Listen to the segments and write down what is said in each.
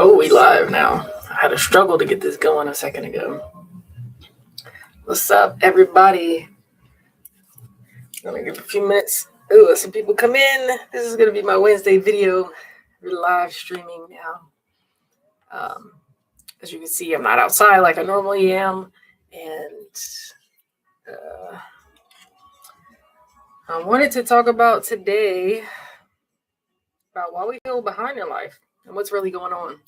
Oh, we live now. I had a struggle to get this going a second ago. What's up, everybody? Gonna give a few minutes. Ooh, let some people come in. This is gonna be my Wednesday video. We're live streaming now. As you can see, I'm not outside like I normally am, and I wanted to talk about today about why we feel behind in life and what's really going on.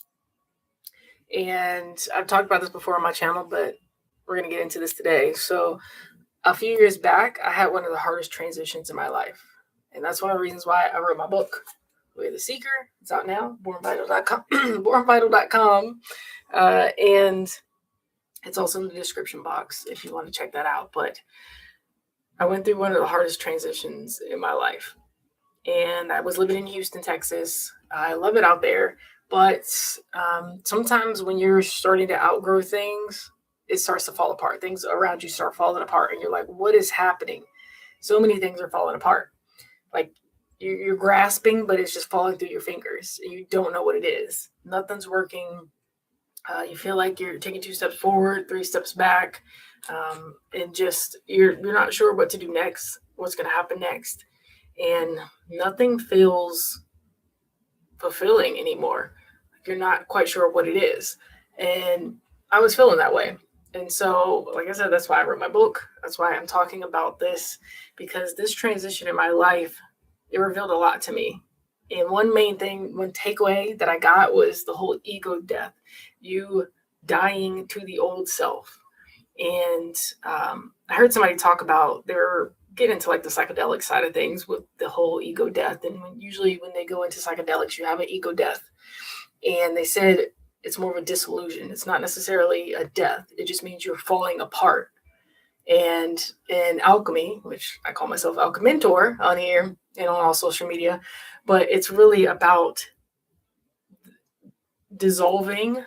And I've talked about this before on my channel, but we're going to get into this today. So a few years back, I had one of the hardest transitions in my life. And that's one of the reasons why I wrote my book, Way of the Seeker. It's out now, bornvital.com. bornvital.com. And it's also in the description box if you want to check that out. But I went through one of the hardest transitions in my life. And I was living in Houston, Texas. I love it out there. But sometimes when you're starting to outgrow things, it starts to fall apart. Things around you start falling apart. And you're like, what is happening? So many things are falling apart. Like you're grasping, but it's just falling through your fingers. And you don't know what it is. Nothing's working. You feel like you're taking 2 steps forward, 3 steps back. And just you're not sure what to do next, what's going to happen next. And nothing feels fulfilling anymore. You're not quite sure what it is. And I was feeling that way. And so, like I said, that's why I wrote my book. That's why I'm talking about this, because this transition in my life, it revealed a lot to me. And one main thing, one takeaway that I got was the whole ego death, you dying to the old self. And I heard somebody talk about they're getting into like the psychedelic side of things with the whole ego death. And usually when they go into psychedelics, you have an ego death. And they said it's more of a dissolution. It's not necessarily a death. It just means you're falling apart. And in alchemy, which I call myself Alchementor on here and on all social media, but it's really about dissolving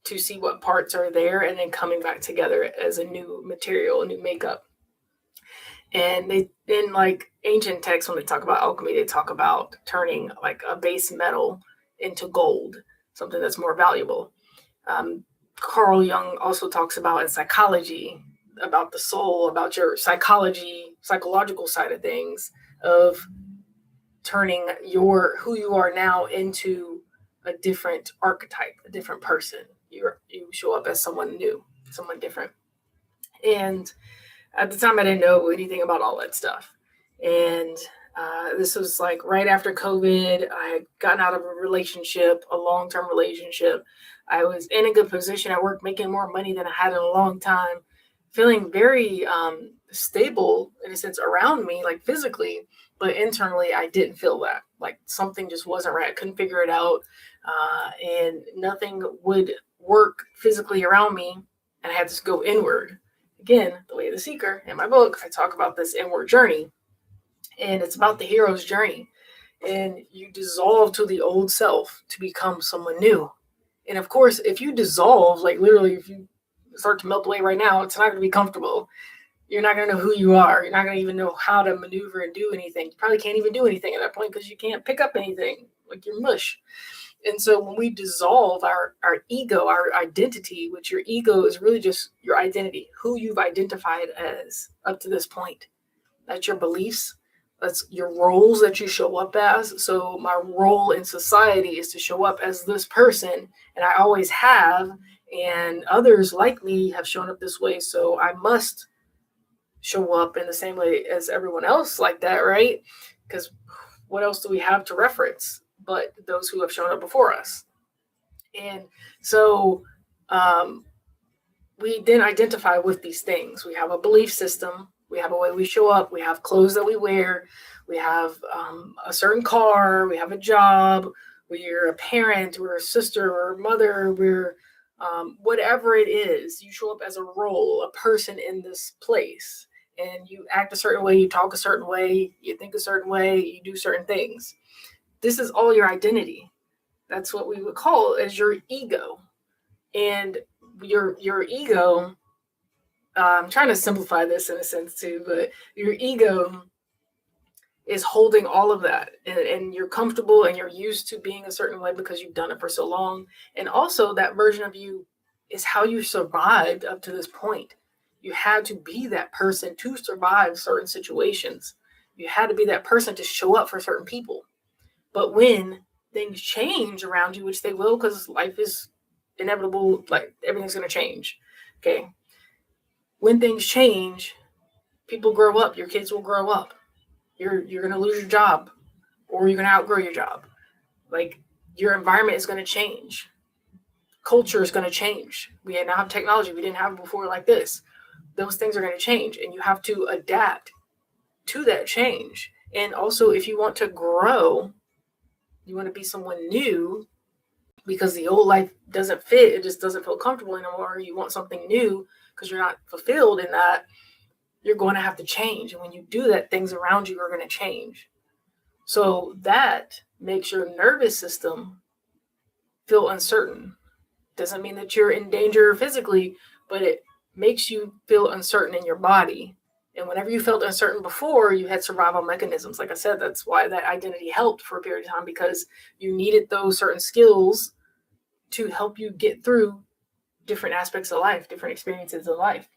to see what parts are there and then coming back together as a new material, a new makeup. And they, in like ancient texts, when they talk about alchemy, they talk about turning like a base metal into gold, something that's more valuable. Carl Jung also talks about in psychology, about the soul, about your psychological side of things, of turning who you are now into a different archetype, a different person. You show up as someone new, someone different. And at the time, I didn't know anything about all that stuff. And this was like right after COVID. I had gotten out of a relationship, a long-term relationship. I was in a good position at work, making more money than I had in a long time, feeling very stable in a sense around me, like physically, but internally, I didn't feel that. Like something just wasn't right. I couldn't figure it out. And nothing would work physically around me. And I had to go inward. Again, the Way of the Seeker. In my book, I talk about this inward journey. And it's about the hero's journey. And you dissolve to the old self to become someone new. And of course, if you dissolve, like literally, if you start to melt away right now, it's not going to be comfortable. You're not going to know who you are. You're not going to even know how to maneuver and do anything. You probably can't even do anything at that point because you can't pick up anything. Like you're mush. And so when we dissolve our ego, our identity, which your ego is really just your identity, who you've identified as up to this point. That's your beliefs. That's your roles that you show up as. So my role in society is to show up as this person. And I always have. And others like me have shown up this way. So I must show up in the same way as everyone else like that, right? Because what else do we have to reference but those who have shown up before us? And so we then identify with these things. We have a belief system. We have a way we show up. We have clothes that we wear. We have a certain car. We have a job. We're a parent. We're a sister. We're a mother. We're whatever it is. You show up as a role, a person in this place. And you act a certain way. You talk a certain way. You think a certain way. You do certain things. This is all your identity. That's what we would call as your ego. And your ego, I'm trying to simplify this in a sense too, but your ego is holding all of that, and you're comfortable and you're used to being a certain way because you've done it for so long. And also that version of you is how you survived up to this point. You had to be that person to survive certain situations. You had to be that person to show up for certain people. But when things change around you, which they will, because life is inevitable, like everything's going to change. Okay. When things change, people grow up, your kids will grow up. You're going to lose your job, or you're going to outgrow your job. Like, your environment is going to change. Culture is going to change. We now have technology we didn't have before like this. Those things are going to change, and you have to adapt to that change. And also, if you want to grow, you want to be someone new, because the old life doesn't fit, it just doesn't feel comfortable anymore. You want something new because you're not fulfilled in that. You're going to have to change. And when you do that, things around you are going to change. So that makes your nervous system feel uncertain. Doesn't mean that you're in danger physically, but it makes you feel uncertain in your body. And whenever you felt uncertain before, you had survival mechanisms. Like I said, that's why that identity helped for a period of time, because you needed those certain skills to help you get through different aspects of life, different experiences of life.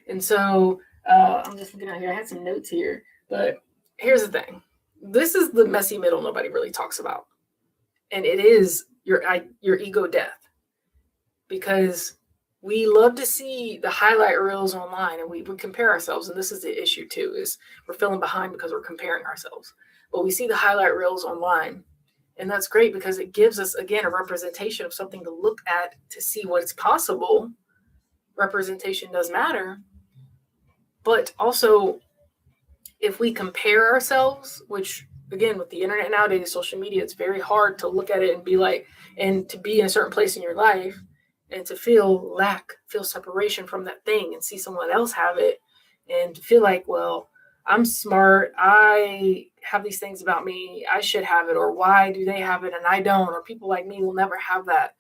And so I'm just looking out here. I had some notes here, but here's the thing. This is the messy middle nobody really talks about. And it is your ego death. Because we love to see the highlight reels online, and we compare ourselves. And this is the issue too, is we're feeling behind because we're comparing ourselves. But we see the highlight reels online. And that's great because it gives us, again, a representation of something to look at to see what's possible. Representation does matter. But also, if we compare ourselves, which, again, with the internet nowadays, social media, it's very hard to look at it and be like, and to be in a certain place in your life and to feel separation from that thing and see someone else have it and feel like, well, I'm smart, I have these things about me, I should have it, or why do they have it and I don't, or people like me will never have that.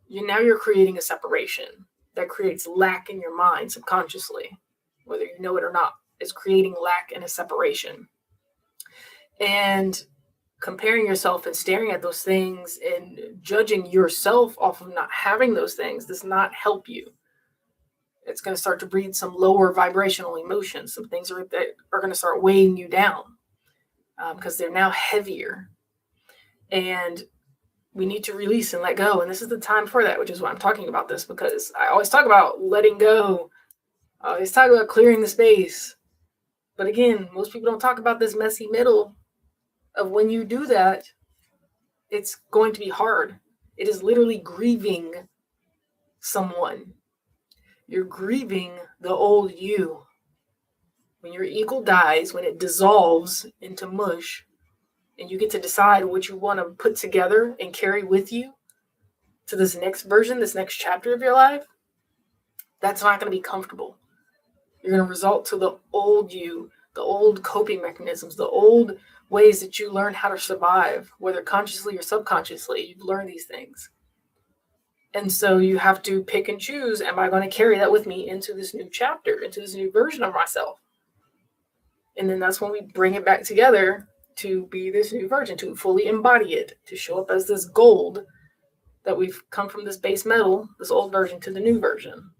You're creating a separation that creates lack in your mind subconsciously, whether you know it or not. Is creating lack and a separation. And comparing yourself and staring at those things and judging yourself off of not having those things does not help you. It's going to start to breed some lower vibrational emotions. Some things that are going to start weighing you down because they're now heavier. And we need to release and let go. And this is the time for that, which is why I'm talking about this, because I always talk about letting go. I always talk about clearing the space. But again, most people don't talk about this messy middle of when you do that, it's going to be hard. It is literally grieving someone. You're grieving the old you. When your ego dies, when it dissolves into mush, and you get to decide what you want to put together and carry with you to this next version, this next chapter of your life, that's not going to be comfortable. You're going to resort to the old you, the old coping mechanisms, the old ways that you learned how to survive, whether consciously or subconsciously. You've learned these things. And so you have to pick and choose, am I going to carry that with me into this new chapter, into this new version of myself? And then that's when we bring it back together to be this new version, to fully embody it, to show up as this gold that we've come from this base metal, this old version, to the new version.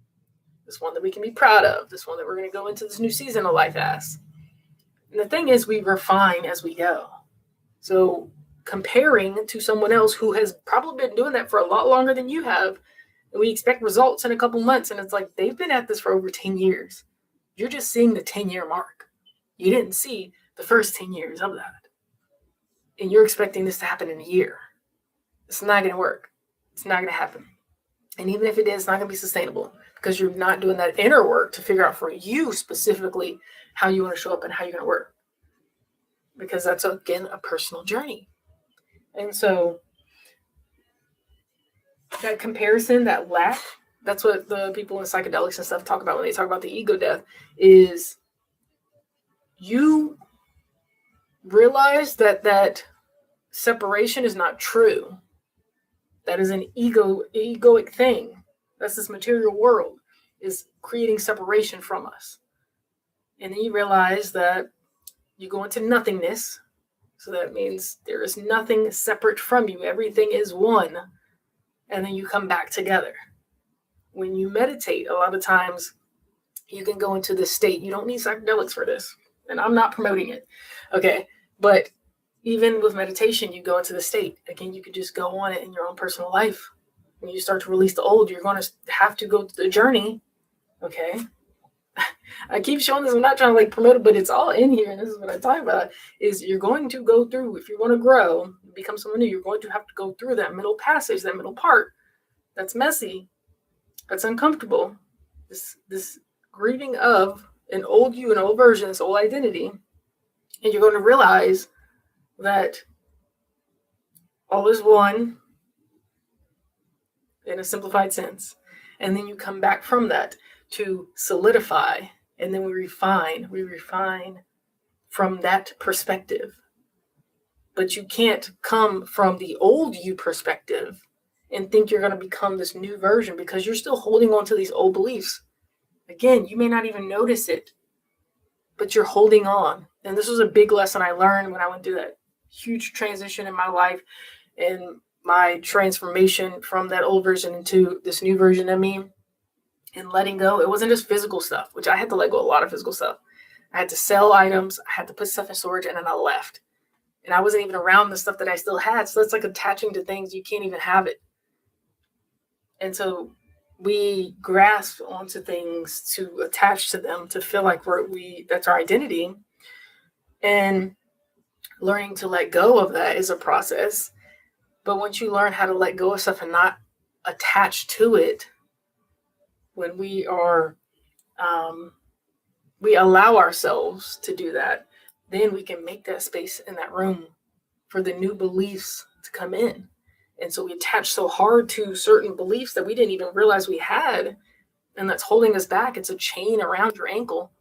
This one that we can be proud of, this one that we're going to go into this new season of life as. And the thing is, we refine as we go. So comparing to someone else who has probably been doing that for a lot longer than you have, and we expect results in a couple months, and it's like they've been at this for over 10 years. You're just seeing the 10-year mark. You didn't see the first 10 years of that. And you're expecting this to happen in a year. It's not going to work. It's not going to happen. And even if it is, it's not going to be sustainable because you're not doing that inner work to figure out for you specifically how you want to show up and how you're going to work. Because that's, again, a personal journey. And so that comparison, that lack, that's what the people in psychedelics and stuff talk about when they talk about the ego death, is you realize that separation is not true. That is an egoic thing. That's this material world is creating separation from us. And then you realize that You go into nothingness. So that means there is nothing separate from you. Everything is one. And then you come back together. When you meditate, a lot of times you can go into this state. You don't need psychedelics for this. And I'm not promoting it. Okay. But even with meditation, you go into the state. Again, you could just go on it in your own personal life. When you start to release the old, you're going to have to go through the journey. Okay. I keep showing this. I'm not trying to like promote it, but it's all in here. And this is what I talk about is you're going to go through, if you want to grow, become someone new, you're going to have to go through that middle passage, that middle part. That's messy. That's uncomfortable. This grieving of an old you, an old version, this old identity. And you're going to realize that all is one in a simplified sense. And then you come back from that to solidify, and then we refine from that perspective. But you can't come from the old you perspective and think you're going to become this new version because you're still holding on to these old beliefs. Again, you may not even notice it, but you're holding on. And this was a big lesson I learned when I went through that huge transition in my life and my transformation from that old version into this new version of me. And letting go, it wasn't just physical stuff, which I had to let go of a lot of physical stuff. I had to sell items, I had to put stuff in storage, and then I left. And I wasn't even around the stuff that I still had. So that's like attaching to things, you can't even have it. And so we grasp onto things to attach to them, to feel like that's our identity. And learning to let go of that is a process. But once you learn how to let go of stuff and not attach to it, when we allow ourselves to do that, then we can make that space in that room for the new beliefs to come in. And so we attach so hard to certain beliefs that we didn't even realize we had, and that's holding us back. It's a chain around your ankle.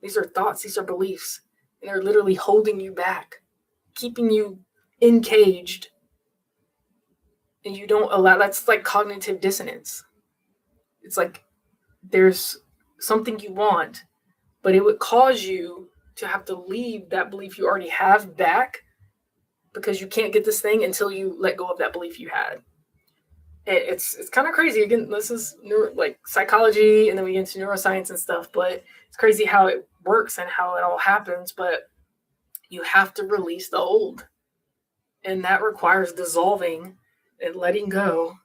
These are thoughts, these are beliefs, and they're literally holding you back, keeping you encaged. And you don't allow, that's like cognitive dissonance. It's like there's something you want, but it would cause you to have to leave that belief you already have back because you can't get this thing until you let go of that belief you had. It's kind of crazy. Again, this is like psychology, and then we get into neuroscience and stuff, but it's crazy how it works and how it all happens. But you have to release the old, and that requires dissolving and letting go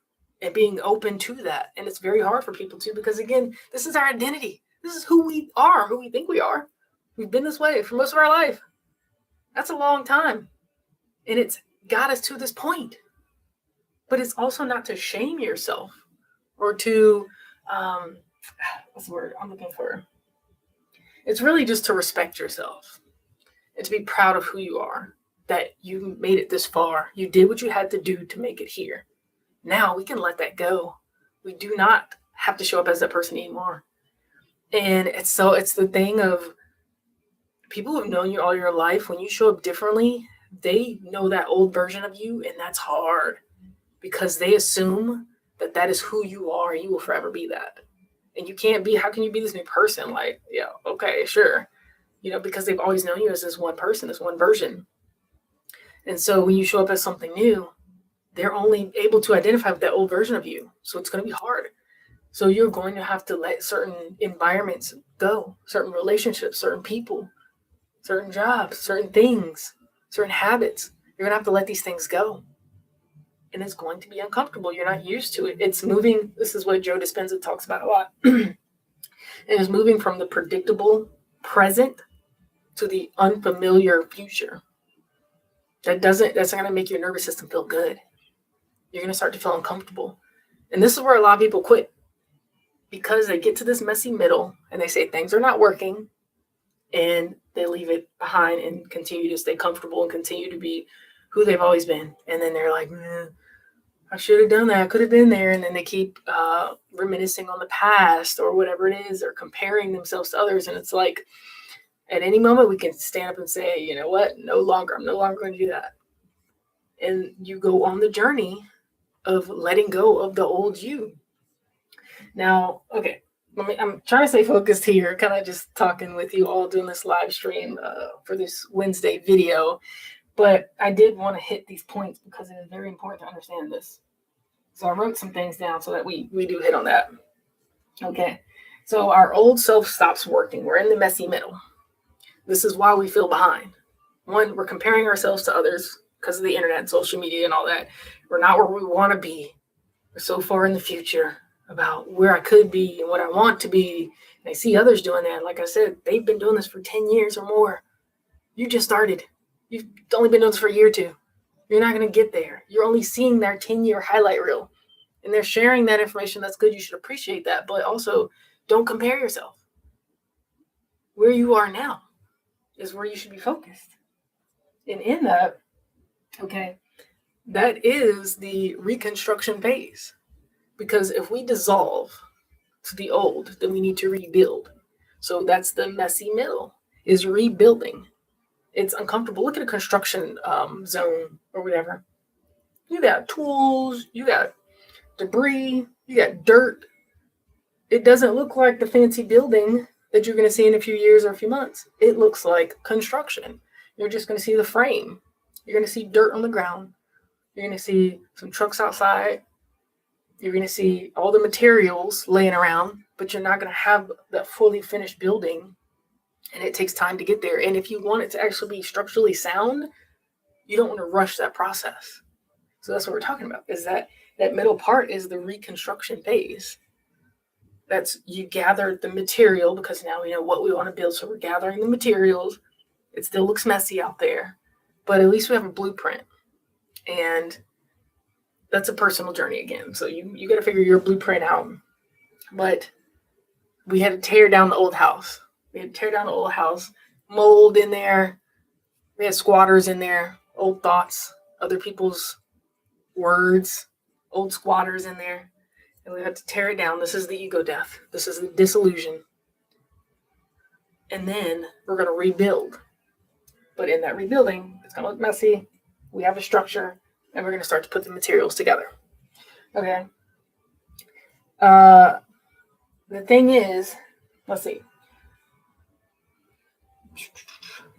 and being open to that. And it's very hard for people to, because again, this is our identity. This is who we are, who we think we are. We've been this way for most of our life. That's a long time. And it's got us to this point. But it's also not to shame yourself or to, what's the word I'm looking for? It's really just to respect yourself and to be proud of who you are, that you made it this far. You did what you had to do to make it here. Now we can let that go. We do not have to show up as that person anymore. And it's the thing of people who have known you all your life. When you show up differently, they know that old version of you, and that's hard because they assume that that is who you are and you will forever be that. And you can't be, how can you be this new person? Like, yeah, okay, sure. Because they've always known you as this one person, this one version. And so when you show up as something new, they're only able to identify with that old version of you. So it's going to be hard. So you're going to have to let certain environments go, certain relationships, certain people, certain jobs, certain things, certain habits. You're going to have to let these things go. And it's going to be uncomfortable. You're not used to it. It's moving. This is what Joe Dispenza talks about a lot. And it's moving from the predictable present to the unfamiliar future. That's not going to make your nervous system feel good. You're going to start to feel uncomfortable. And this is where a lot of people quit, because they get to this messy middle and they say things are not working, and they leave it behind and continue to stay comfortable and continue to be who they've always been. And then they're like, I should have done that. I could have been there. And then they keep reminiscing on the past or whatever it is, or comparing themselves to others. And it's like, at any moment we can stand up and say, you know what? I'm no longer going to do that. And you go on the journey of letting go of the old you. Now, okay, I'm trying to stay focused here, kind of just talking with you all doing this live stream for this Wednesday video. But I did want to hit these points because it is very important to understand this. So I wrote some things down so that we do hit on that. Okay. So our old self stops working. We're in the messy middle. This is why we feel behind. One, we're comparing ourselves to others because of the internet and social media and all that. We're not where we want to be. We're so far in the future about where I could be and what I want to be. And I see others doing that. Like I said, they've been doing this for 10 years or more. You just started. You've only been doing this for a year or two. You're not going to get there. You're only seeing their 10-year highlight reel. And they're sharing that information. That's good. You should appreciate that. But also, don't compare yourself. Where you are now is where you should be focused. And in that, okay, that is the reconstruction phase. Because if we dissolve to the old, then we need to rebuild. So that's the messy middle, is rebuilding. It's uncomfortable. Look at a construction zone or whatever. You got tools, you got debris, you got dirt. It doesn't look like the fancy building that you're going to see in a few years or a few months. It looks like construction. You're just going to see the frame. You're going to see dirt on the ground. You're going to see some trucks outside. You're going to see all the materials laying around, but you're not going to have that fully finished building. And it takes time to get there. And if you want it to actually be structurally sound, you don't want to rush that process. So that's what we're talking about, is that middle part is the reconstruction phase. That's you gather the material because now we know what we want to build. So we're gathering the materials. It still looks messy out there, but at least we have a blueprint. And that's a personal journey again. So you got to figure your blueprint out. But we had to tear down the old house. We had to tear down the old house, mold in there. We had squatters in there, old thoughts, other people's words, old squatters in there. And we had to tear it down. This is the ego death. This is the disillusion. And then we're going to rebuild. But in that rebuilding, it's going to look messy. We have a structure, and we're going to start to put the materials together. Okay. The thing is, let's see.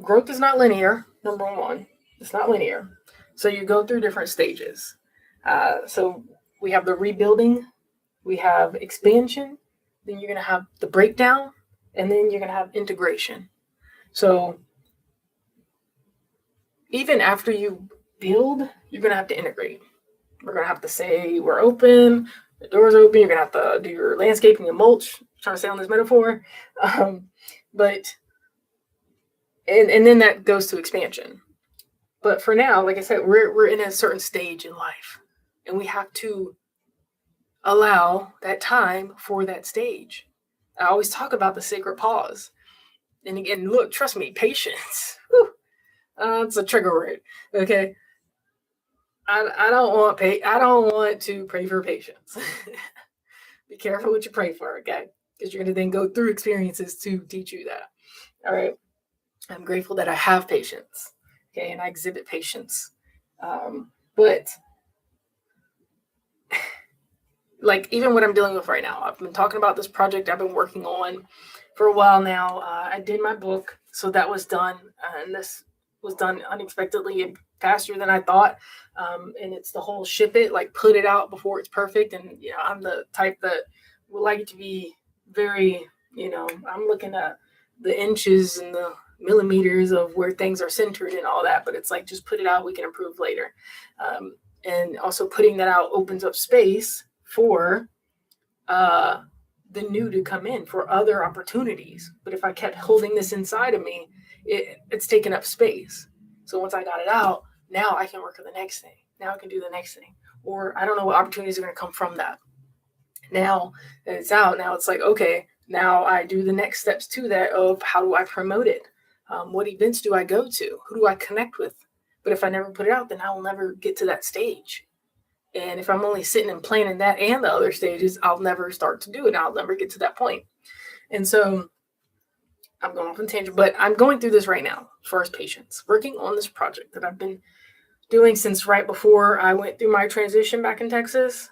Growth is not linear, number one. It's not linear. So you go through different stages. So we have the rebuilding, we have expansion, then you're going to have the breakdown, and then you're going to have integration. So even after you build, you're going to have to integrate. We're going to have to say we're open, the door's open, you're going to have to do your landscaping and mulch. I'm trying to say on this metaphor. And then that goes to expansion. But for now, like I said, we're in a certain stage in life, and we have to allow that time for that stage. I always talk about the sacred pause. And again, look, trust me, patience. It's a trigger word. Okay. I don't want to pray for patience. Be careful what you pray for, okay? Because you're going to then go through experiences to teach you that. All right. I'm grateful that I have patience, okay, and I exhibit patience. But like even what I'm dealing with right now, I've been talking about this project I've been working on for a while now. I did my book, so that was done, and this was done unexpectedly and faster than I thought. And it's the whole ship it, like put it out before it's perfect. And I'm the type that would like it to be very, I'm looking at the inches and the millimeters of where things are centered and all that, but it's like just put it out, we can improve later. And also putting that out opens up space for the new to come in, for other opportunities. But if I kept holding this inside of me, it's taking up space. So once I got it out, now I can work on the next thing. Now I can do the next thing. Or I don't know what opportunities are going to come from that. Now that it's out, now it's like, okay, now I do the next steps to that of how do I promote it? What events do I go to? Who do I connect with? But if I never put it out, then I will never get to that stage. And if I'm only sitting and planning that and the other stages, I'll never start to do it. I'll never get to that point. And so I'm going off on a tangent, but I'm going through this right now as far as patience, working on this project that I've been doing since right before I went through my transition back in Texas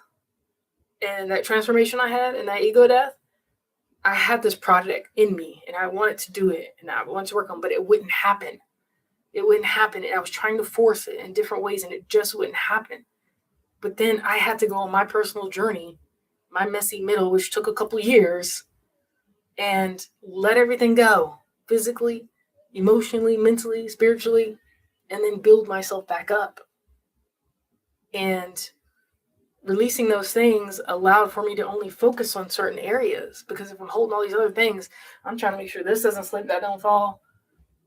and that transformation I had and that ego death. I had this project in me and I wanted to do it and I wanted to work on, but it wouldn't happen. It wouldn't happen. And I was trying to force it in different ways and it just wouldn't happen. But then I had to go on my personal journey, my messy middle, which took a couple years, and let everything go physically, emotionally, mentally, spiritually, and then build myself back up. And releasing those things allowed for me to only focus on certain areas, because if I'm holding all these other things, I'm trying to make sure this doesn't slip, that don't fall.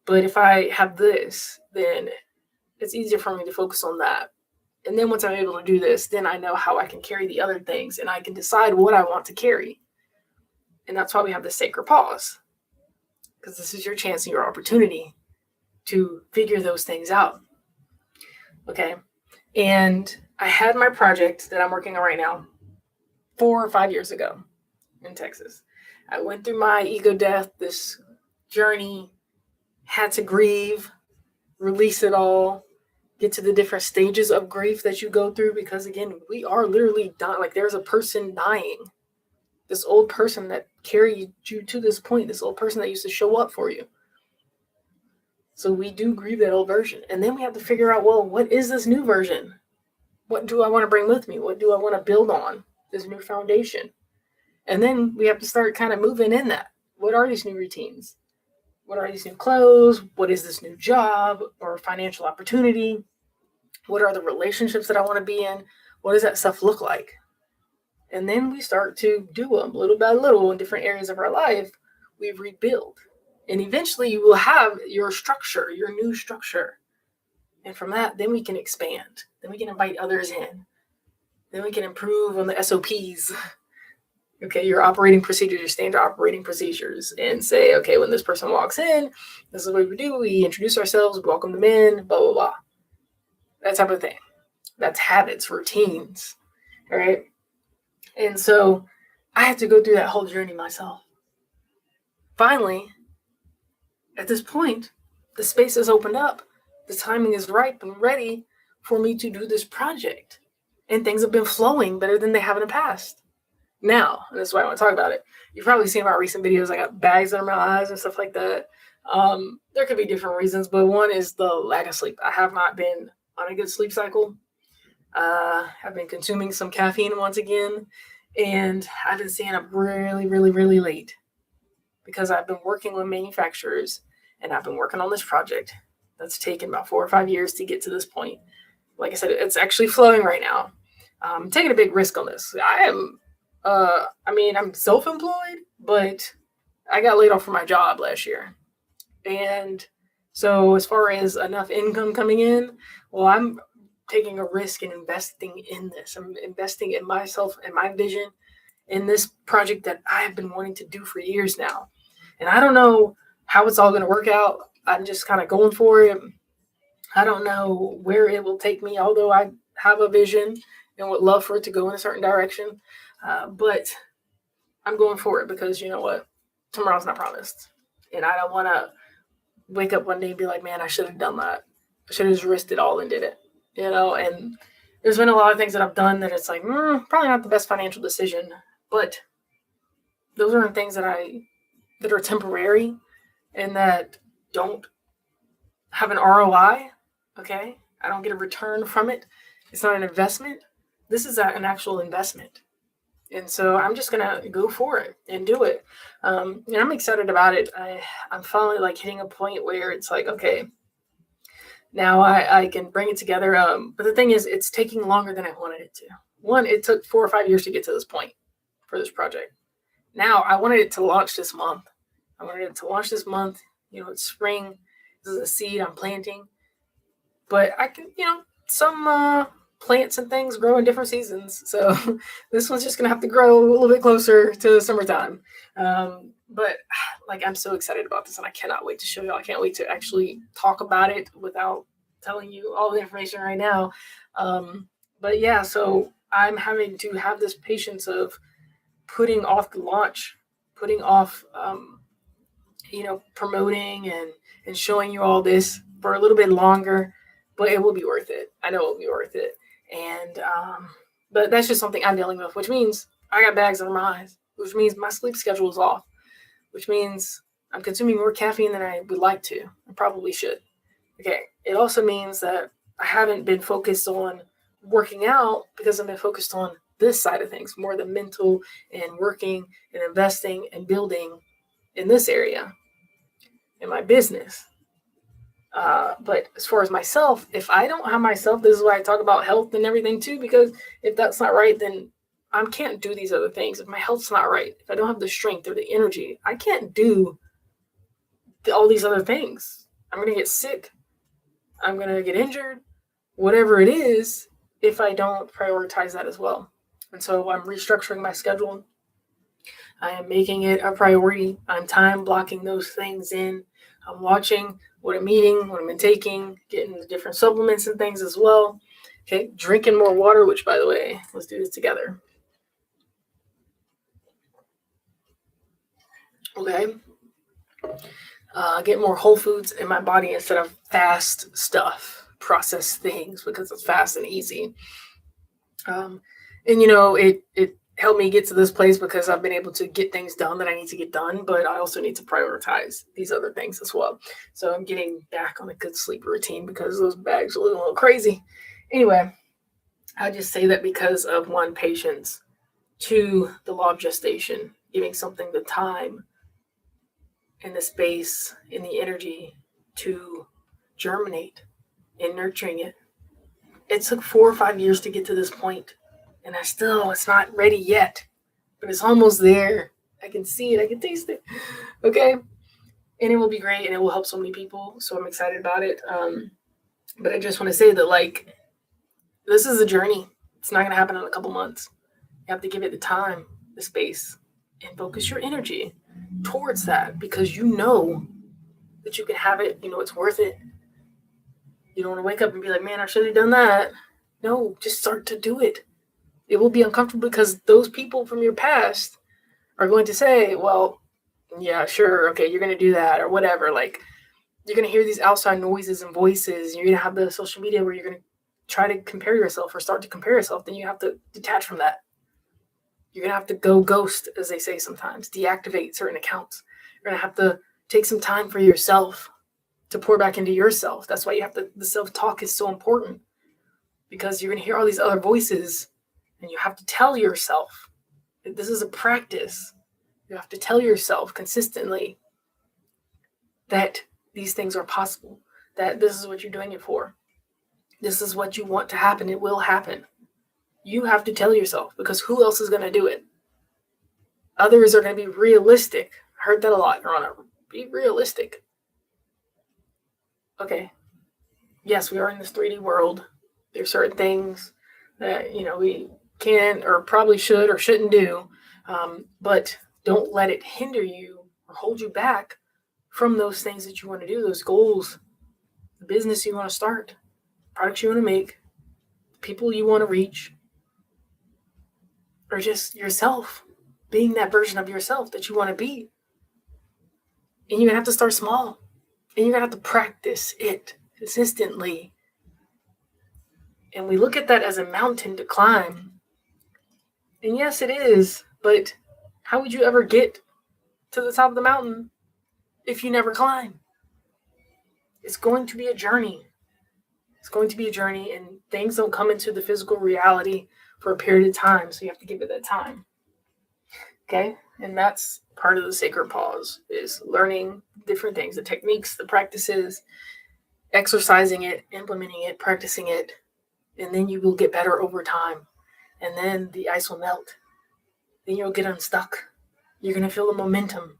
But if I have this, then it's easier for me to focus on that. And then once I'm able to do this, then I know how I can carry the other things and I can decide what I want to carry. And that's why we have the sacred pause, because this is your chance and your opportunity to figure those things out. Okay. And I had my project that I'm working on right now 4 or 5 years ago in Texas. I went through my ego death, this journey, had to grieve, release it all, get to the different stages of grief that you go through, because again, we are literally dying. Like, there's a person dying. This old person that carried you to this point, this old person that used to show up for you. So we do grieve that old version. And then we have to figure out, well, what is this new version? What do I want to bring with me? What do I want to build on? This new foundation. And then we have to start kind of moving in that. What are these new routines? What are these new clothes? What is this new job or financial opportunity? What are the relationships that I want to be in? What does that stuff look like? And then we start to do them little by little in different areas of our life. We rebuild. And eventually you will have your structure, your new structure. And from that, then we can expand. Then we can invite others in. Then we can improve on the SOPs. Okay, your operating procedures, your standard operating procedures. And say, okay, when this person walks in, this is what we do. We introduce ourselves, we welcome them in, blah, blah, blah. That type of thing. That's habits, routines. All right. And so I had to go through that whole journey myself. Finally, at this point, the space has opened up. The timing is ripe and ready for me to do this project. And things have been flowing better than they have in the past. Now, and that's why I want to talk about it. You've probably seen my recent videos. I got bags under my eyes and stuff like that. There could be different reasons, but one is the lack of sleep. I have not been on a good sleep cycle. I've been consuming some caffeine once again, and I've been staying up really, really, really late because I've been working with manufacturers and I've been working on this project that's taken about 4 or 5 years to get to this point. Like I said, it's actually flowing right now. I'm taking a big risk on this. I'm self-employed, but I got laid off from my job last year. And so as far as enough income coming in, well, I'm taking a risk and investing in this. I'm investing in myself and my vision in this project that I have been wanting to do for years now. And I don't know how it's all going to work out. I'm just kind of going for it. I don't know where it will take me, although I have a vision and would love for it to go in a certain direction. But I'm going for it because you know what? Tomorrow's not promised. And I don't want to wake up one day and be like, man, I should have done that. I should have just risked it all and did it. And there's been a lot of things that I've done that it's like, probably not the best financial decision, but those are things that are temporary and that don't have an ROI. Okay. I don't get a return from it. It's not an investment. This is an actual investment. And so I'm just going to go for it and do it. And I'm excited about it. I'm finally like hitting a point where it's like, okay, now I can bring it together. But the thing is, it's taking longer than I wanted it to. One, it took 4 or 5 years to get to this point for this project. Now I wanted it to launch this month. It's spring. This is a seed I'm planting. But I can, some plants and things grow in different seasons. So this one's just going to have to grow a little bit closer to summertime. But like, I'm so excited about this and I cannot wait to show you. I can't wait to actually talk about it without telling you all the information right now. But yeah, so I'm having to have this patience of putting off the launch, putting off, promoting and showing you all this for a little bit longer, but it will be worth it. I know it will be worth it. And, but that's just something I'm dealing with, which means I got bags under my eyes, which means my sleep schedule is off. which means I'm consuming more caffeine than I would like to. I probably should. Okay. It also means that I haven't been focused on working out because I've been focused on this side of things, more the mental and working and investing and building in this area in my business. But as far as myself, if I don't have myself, this is why I talk about health and everything too, because if that's not right, then I can't do these other things. If my health's not right, if I don't have the strength or the energy, I can't do all these other things. I'm going to get sick. I'm going to get injured, whatever it is, if I don't prioritize that as well. And so I'm restructuring my schedule. I am making it a priority. I'm time blocking those things in. I'm watching what I'm eating, what I'm taking, getting the different supplements and things as well. Okay, drinking more water, which, by the way, let's do this together. Okay. Get more whole foods in my body instead of fast stuff, processed things, because it's fast and easy. And it helped me get to this place because I've been able to get things done that I need to get done, but I also need to prioritize these other things as well. So I'm getting back on a good sleep routine because those bags are a little crazy. Anyway, I just say that because of one, patience, two, the law of gestation, giving something the time and the space and the energy to germinate and nurturing it. It took 4 or 5 years to get to this point, and it's not ready yet, but it's almost there. I can see it. I can taste it. Okay. And it will be great, and it will help so many people. So I'm excited about it. But I just want to say that, this is a journey. It's not going to happen in a couple months. You have to give it the time, the space, and focus your energy towards that, because you know that you can have it. You know it's worth it. You don't want to wake up and be like, man, I should have done that. No, just start to do it. It will be uncomfortable because those people from your past are going to say, well, yeah, sure, okay, you're going to do that or whatever. You're going to hear these outside noises and voices. You're going to have the social media where you're going to try to compare yourself or start to compare yourself. Then you have to detach from that. You're going to have to go ghost, as they say sometimes, deactivate certain accounts. You're going to have to take some time for yourself to pour back into yourself. That's why the self-talk is so important, because you're going to hear all these other voices and you have to tell yourself that this is a practice. You have to tell yourself consistently that these things are possible, that this is what you're doing it for. This is what you want to happen. It will happen. You have to tell yourself, because who else is going to do it? Others are going to be realistic. I heard that a lot, Rana. Be realistic. Okay. Yes, we are in this 3D world. There's certain things that, we can or probably should or shouldn't do. But don't let it hinder you or hold you back from those things that you want to do, those goals, the business you want to start, products you want to make, people you want to reach, or just yourself, being that version of yourself that you want to be. And you're going to have to start small, and you're going to have to practice it consistently. And we look at that as a mountain to climb. And yes, it is, but how would you ever get to the top of the mountain if you never climb? It's going to be a journey. It's going to be a journey, and things don't come into the physical reality for a period of time, so you have to give it that time. Okay? And that's part of the sacred pause, is learning different things, the techniques, the practices, exercising it, implementing it, practicing it, and then you will get better over time. And then the ice will melt. Then you'll get unstuck. You're going to feel the momentum.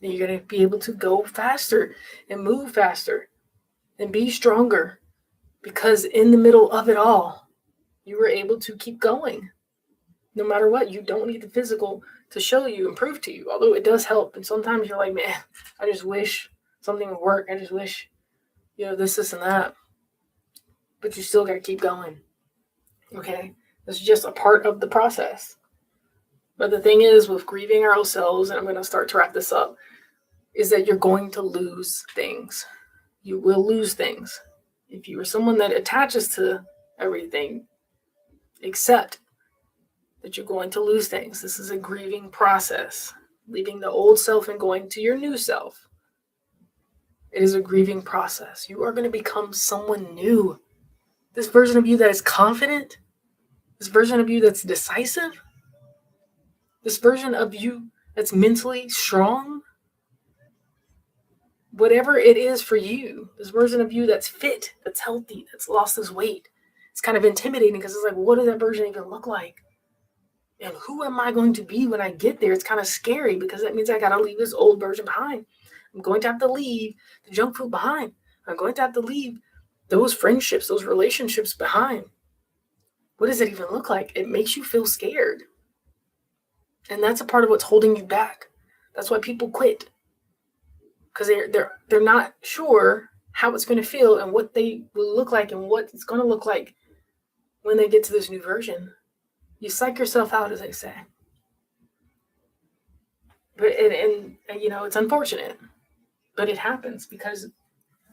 Then you're going to be able to go faster and move faster and be stronger, because in the middle of it all, you were able to keep going. No matter what, you don't need the physical to show you and prove to you, although it does help. And sometimes you're like, man, I just wish something would work. I just wish, this and that. But you still got to keep going. Okay? This is just a part of the process. But the thing is, with grieving ourselves, and I'm going to start to wrap this up, is that you're going to lose things. You will lose things. If you are someone that attaches to everything, accept that you're going to lose things. This is a grieving process. leaving the old self and going to your new self. It is a grieving process. You are going to become someone new. This version of you that is confident, this version of you that's decisive, this version of you that's mentally strong, whatever it is for you, this version of you that's fit, that's healthy, that's lost this weight. It's kind of intimidating because it's like, what does that version even look like? And who am I going to be when I get there? It's kind of scary because that means I got to leave this old version behind. I'm going to have to leave the junk food behind. I'm going to have to leave those friendships, those relationships behind. What does it even look like? It makes you feel scared. And that's a part of what's holding you back. That's why people quit. Because they're not sure how it's going to feel and what they will look like and what it's going to look like when they get to this new version. You psych yourself out, as they say. But and you know, it's unfortunate, but it happens because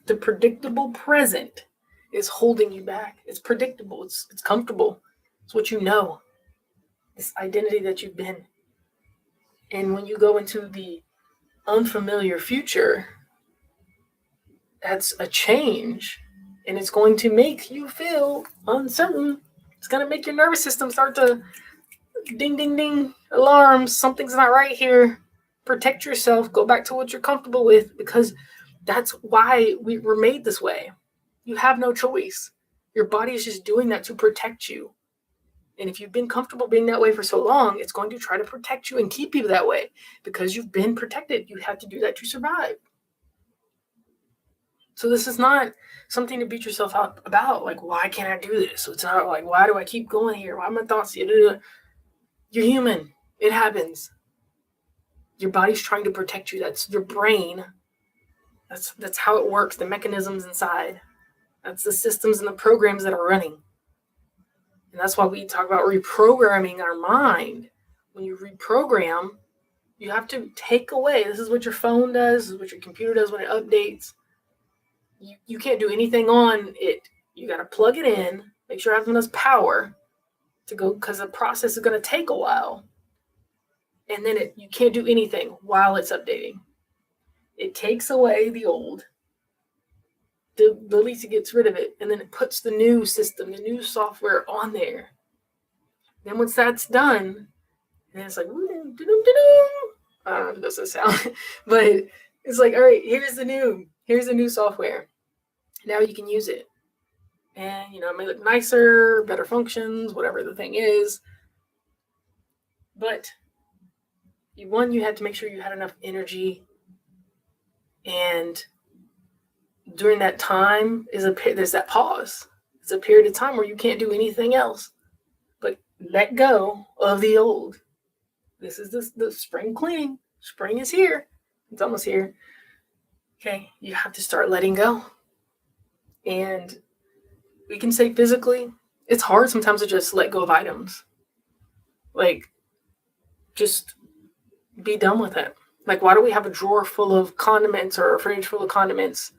the predictable present is holding you back. It's predictable. It's comfortable. It's what you know. This identity that you've been. And when you go into the unfamiliar future, that's a change, and it's going to make you feel uncertain. It's going to make your nervous system start to ding, ding, ding, alarms. Something's not right here. Protect yourself. Go back to what you're comfortable with, because that's why we were made this way. You have no choice. Your body is just doing that to protect you. And if you've been comfortable being that way for so long, it's going to try to protect you and keep you that way because you've been protected. You have to do that to survive. So this is not something to beat yourself up about. Like, why can't I do this? So it's not like, why do I keep going here? Why are my thoughts? You're human. It happens. Your body's trying to protect you. That's your brain. That's how it works. The mechanisms inside. That's the systems and the programs that are running. And that's why we talk about reprogramming our mind. When you reprogram, you have to take away. This is what your phone does. This is what your computer does when it updates. You can't do anything on it. You got to plug it in, make sure it has enough power to go, because the process is going to take a while. And then you can't do anything while it's updating. It takes away the old, deletes it, gets rid of it, and then it puts the new system, the new software on there. Then once that's done, then it's like, I don't know if this does sound, but it's like, all right, here's the new software. Now you can use it. And, it may look nicer, better functions, whatever the thing is. But you had to make sure you had enough energy. And during that time there's that pause. It's a period of time where you can't do anything else but let go of the old. This is the spring cleaning. Spring is here. It's almost here. Okay, you have to start letting go. And we can say physically, it's hard sometimes to just let go of items. Like, just be done with it. Like, why do we have a drawer full of condiments or a fridge full of condiments?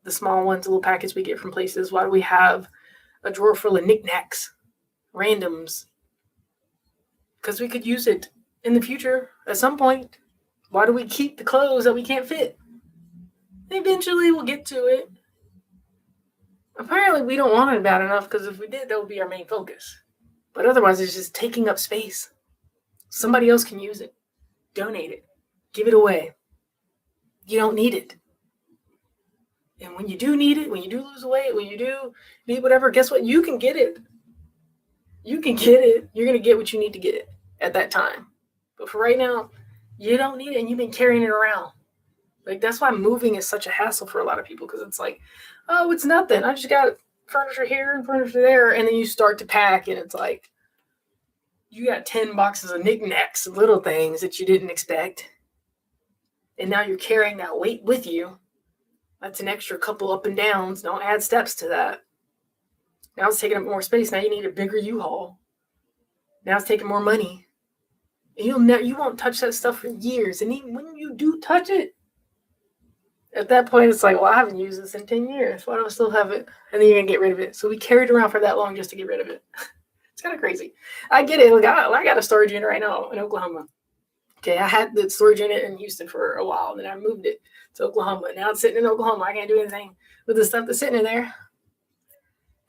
The small ones, the little packets we get from places. Why do we have a drawer full of knickknacks, randoms? Because we could use it in the future at some point. Why do we keep the clothes that we can't fit? Eventually we'll get to it. Apparently we don't want it bad enough, because if we did, that would be our main focus. But otherwise it's just taking up space. Somebody else can use it. Donate it. Give it away. You don't need it. And when you do need it, when you do lose weight, when you do need whatever, guess what? You can get it. You can get it. You're going to get what you need to get at that time. But for right now, you don't need it, and you've been carrying it around. Like, that's why moving is such a hassle for a lot of people, because it's like, oh, it's nothing. I just got furniture here and furniture there. And then you start to pack, and it's like, you got 10 boxes of knickknacks, little things that you didn't expect. And now you're carrying that weight with you. That's an extra couple up and downs. Don't add steps to that. Now it's taking up more space. Now you need a bigger U-Haul. Now it's taking more money. And you won't touch that stuff for years. And even when you do touch it, at that point it's like, well, I haven't used this in 10 years. Why do I still have it? And then you're going to get rid of it. So we carried around for that long just to get rid of it. It's kind of crazy. I get it. Like, I got a storage unit right now in Oklahoma. Okay, I had the storage unit in Houston for a while, and then I moved it to Oklahoma. Now it's sitting in Oklahoma. I can't do anything with the stuff that's sitting in there.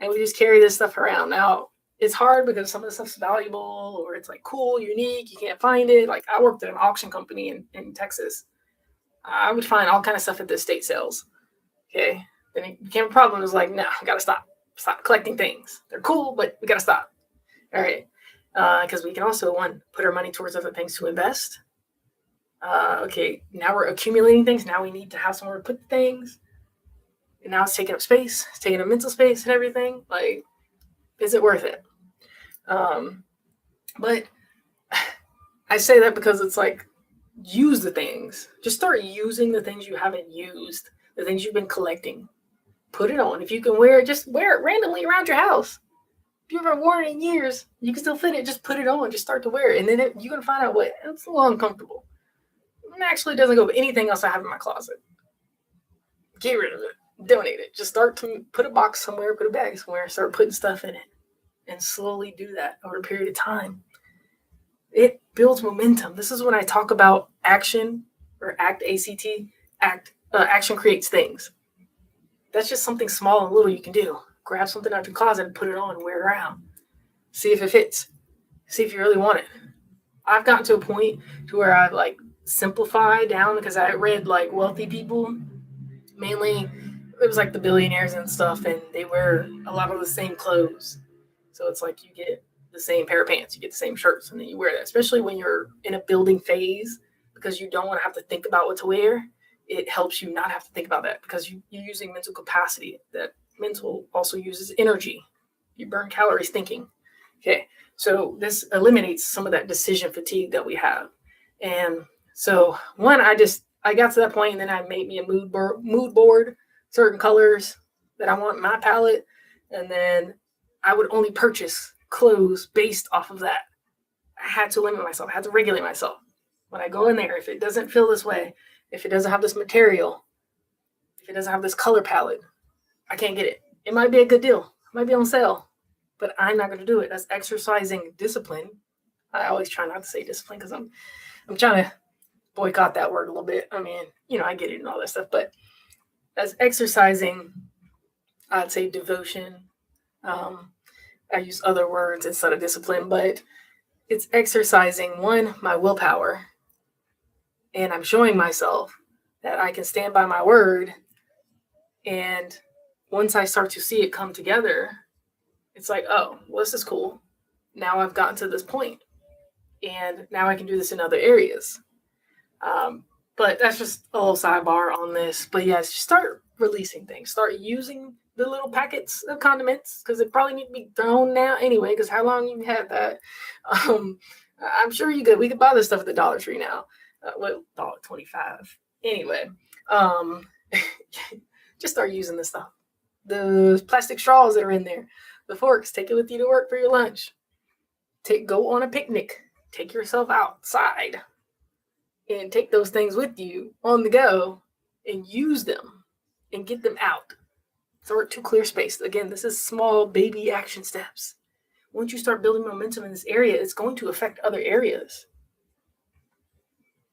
And we just carry this stuff around. Now, it's hard because some of the stuff's valuable or it's like cool, unique, you can't find it. Like I worked at an auction company in Texas. I would find all kind of stuff at the estate sales. Okay. Then it became a problem. It was like, no, I gotta stop. Stop collecting things. They're cool, but we gotta stop. All right. Because we can also, one, put our money towards other things to invest. Okay, now we're accumulating things. Now we need to have somewhere to put things. And now it's taking up space. It's taking up mental space and everything. Like, is it worth it? But I say that because it's like, use the things. Just start using the things you haven't used. The things you've been collecting. Put it on. If you can wear it, just wear it randomly around your house. If you haven't worn it in years, you can still fit it. Just put it on. Just start to wear it. And then you're going to find out what, it's a little uncomfortable. It actually doesn't go with anything else I have in my closet. Get rid of it. Donate it. Just start to put a box somewhere, put a bag somewhere, start putting stuff in it. And slowly do that over a period of time. It builds momentum. This is when I talk about action, or ACT, A-C-T, action creates things. That's just something small and little you can do. Grab something out of your closet and put it on and wear it around. See if it fits. See if you really want it. I've gotten to a point to where I've like simplified down because I read like wealthy people. Mainly, it was like the billionaires and stuff, and they wear a lot of the same clothes. So it's like you get the same pair of pants, you get the same shirts, and then you wear that. Especially when you're in a building phase, because you don't want to have to think about what to wear. It helps you not have to think about that because you're using mental capacity. That mental also uses energy. You burn calories thinking. Okay, so this eliminates some of that decision fatigue that we have. And so one, I got to that point, and then I made me a mood board, certain colors that I want in my palette, and then I would only purchase clothes based off of that. I had to limit myself. I had to regulate myself. When I go in there, if it doesn't feel this way, if it doesn't have this material, if it doesn't have this color palette, I can't get it. It might be a good deal. It might be on sale, but I'm not going to do it. That's exercising discipline. I always try not to say discipline because I'm trying to boycott that word a little bit. I mean, I get it and all that stuff, but as exercising, I'd say devotion. I use other words instead of discipline, but it's exercising, one, my willpower. And I'm showing myself that I can stand by my word. And once I start to see it come together, it's like, oh, well, this is cool. Now I've gotten to this point. And now I can do this in other areas. But that's just a little sidebar on this. But yes, start releasing things. Start using the little packets of condiments because it probably need to be thrown now anyway. Because how long you had that? I'm sure you could. We could buy this stuff at the Dollar Tree now. $1.25. Anyway, just start using this stuff. The plastic straws that are in there, the forks. Take it with you to work for your lunch. Go on a picnic. Take yourself outside and take those things with you on the go and use them and get them out. Start to clear space. Again, this is small baby action steps. Once you start building momentum in this area, it's going to affect other areas.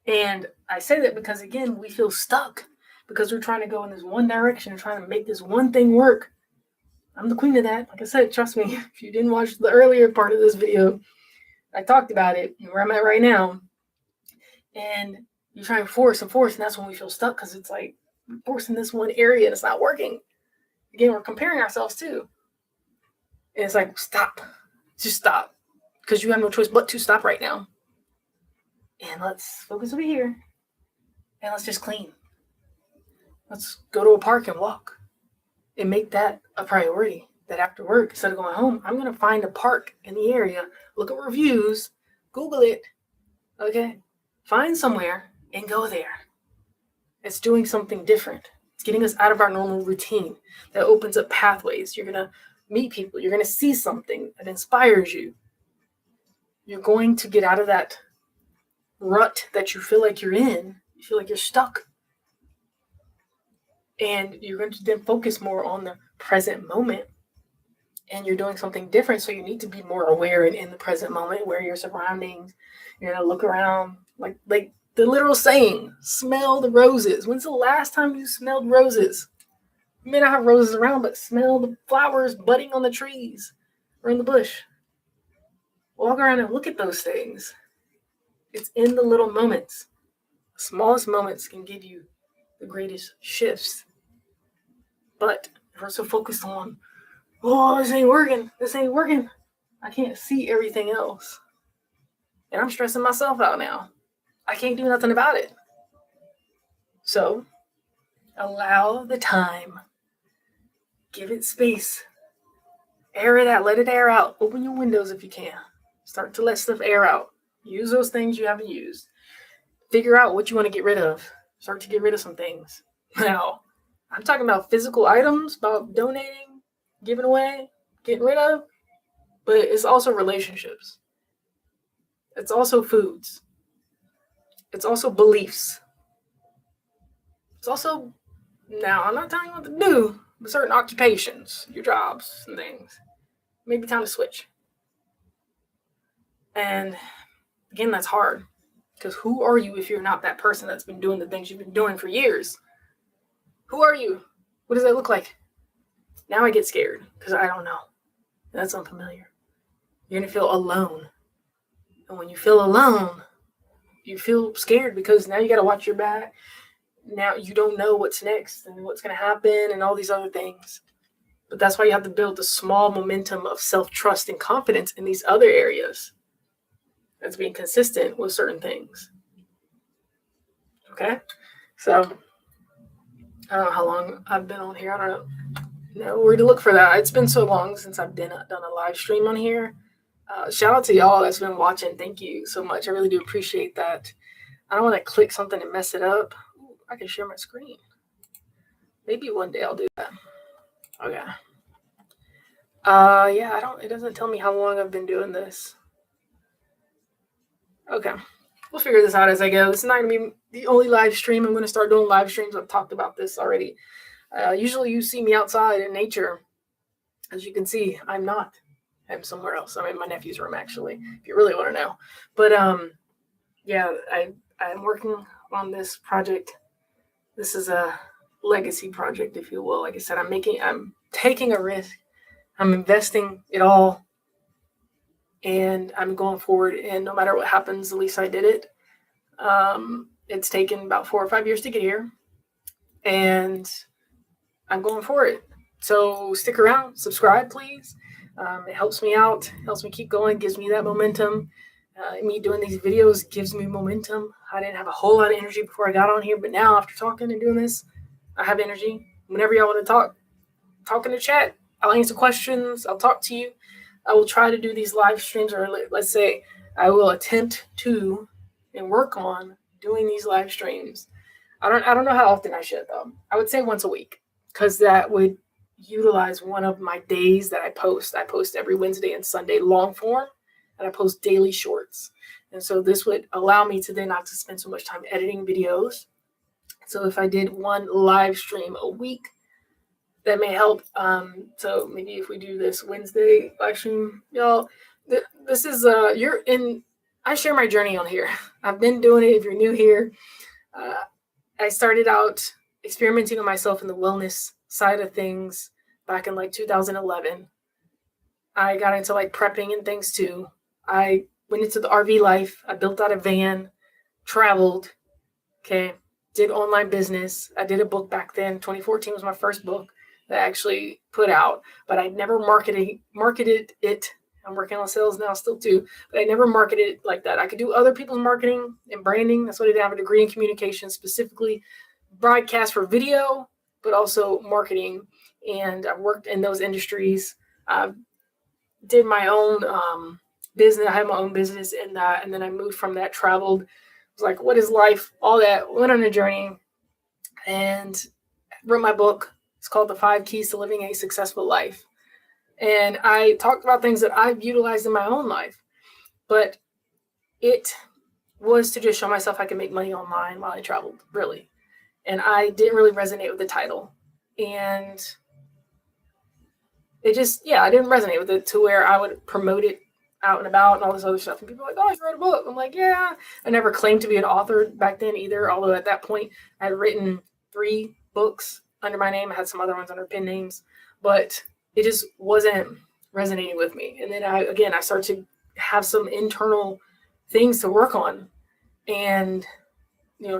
And I say that because, again, we feel stuck because we're trying to go in this one direction and trying to make this one thing work. I'm the queen of that. Like I said, trust me, if you didn't watch the earlier part of this video, I talked about it and where I'm at right now. And you try and force, and that's when we feel stuck because it's like we're forcing this one area and it's not working. Again, we're comparing ourselves too. And it's like, stop. Just stop. Because you have no choice but to stop right now. And let's focus over here. And let's just clean. Let's go to a park and walk. And make that a priority. That after work, instead of going home, I'm going to find a park in the area. Look at reviews. Google it. Okay? Find somewhere and go there. It's doing something different. It's getting us out of our normal routine. That opens up pathways. You're going to meet people. You're going to see something that inspires you. You're going to get out of that rut that you feel like you're in. You feel like you're stuck. And you're going to then focus more on the present moment. and you're doing something different. So you need to be more aware and in the present moment, where your surroundings, look around, like the literal saying, smell the roses. When's the last time you smelled roses? You may not have roses around, but smell the flowers budding on the trees or in the bush. Walk around and look at those things. It's in the little moments. The smallest moments can give you the greatest shifts. But if we're so focused on, this ain't working, I can't see everything else. And I'm stressing myself out now. I can't do nothing about it. So, allow the time. Give it space. Air it out. Let it air out. Open your windows if you can. Start to let stuff air out. Use those things you haven't used. Figure out what you want to get rid of. Start to get rid of some things. Now, I'm talking about physical items, about donating, giving away, getting rid of, but it's also relationships. It's also foods. It's also beliefs. It's also, now I'm not telling you what to do, but certain occupations, your jobs and things. Maybe time to switch. And again, that's hard. Because who are you if you're not that person that's been doing the things you've been doing for years? Who are you? What does that look like? Now I get scared because I don't know. That's unfamiliar. You're going to feel alone. And when you feel alone, you feel scared because now you got to watch your back. Now you don't know what's next and what's going to happen and all these other things. But that's why you have to build a small momentum of self-trust and confidence in these other areas. That's being consistent with certain things. Okay? So, I don't know how long I've been on here. I don't know where to look for that. It's been so long since I've done a live stream on here. Shout out to y'all that's been watching. Thank you so much. I really do appreciate that. I don't want to click something and mess it up. Ooh, I can share my screen. Maybe one day I'll do that. Okay. It doesn't tell me how long I've been doing this. Okay. We'll figure this out as I go. This is not going to be the only live stream. I'm going to start doing live streams. I've talked about this already. Usually you see me outside in nature. As you can see, I'm not. I'm somewhere else. I'm in my nephew's room, actually, if you really want to know. But, I'm working on this project. This is a legacy project, if you will. Like I said, I'm taking a risk. I'm investing it all. And I'm going forward, and no matter what happens, at least I did it. It's taken about 4 or 5 years to get here, and I'm going for it. So stick around, subscribe, please. It helps me out, helps me keep going, gives me that momentum. Me doing these videos gives me momentum. I didn't have a whole lot of energy before I got on here, but now after talking and doing this, I have energy. Whenever y'all want to talk in the chat. I'll answer questions. I'll talk to you. I will try to do these live streams, or let's say I will attempt to and work on doing these live streams. I don't know how often I should, though. I would say once a week, because that would utilize one of my days that I post. I post every Wednesday and Sunday long form, and I post daily shorts. And so this would allow me to then not to spend so much time editing videos. So if I did one live stream a week, that may help. So maybe if we do this Wednesday live stream, y'all, this is, I share my journey on here. I've been doing it. If you're new here, I started out experimenting with myself in the wellness side of things back in like 2011. I got into like prepping and things too. I went into the RV life. I built out a van, traveled, did online business. I did a book back then. 2014 was my first book that I actually put out, but I never marketed it. I'm working on sales now still too, but I never marketed it like that. I could do other people's marketing and branding. That's what I did. I have a degree in communication, specifically broadcast for video, but also marketing. And I've worked in those industries. I did my own business. I had my own business in that. And then I moved from that, traveled. Was like, what is life? All that. Went on a journey and wrote my book. It's called The 5 Keys to Living a Successful Life. And I talked about things that I've utilized in my own life. But it was to just show myself I could make money online while I traveled, really. And I didn't really resonate with the title. And it just, yeah, I didn't resonate with it to where I would promote it out and about and all this other stuff. And people are like, oh, you wrote a book. I'm like, yeah. I never claimed to be an author back then either. Although at that point I had written 3 books under my name. I had some other ones under pen names, but it just wasn't resonating with me. And then I started to have some internal things to work on, and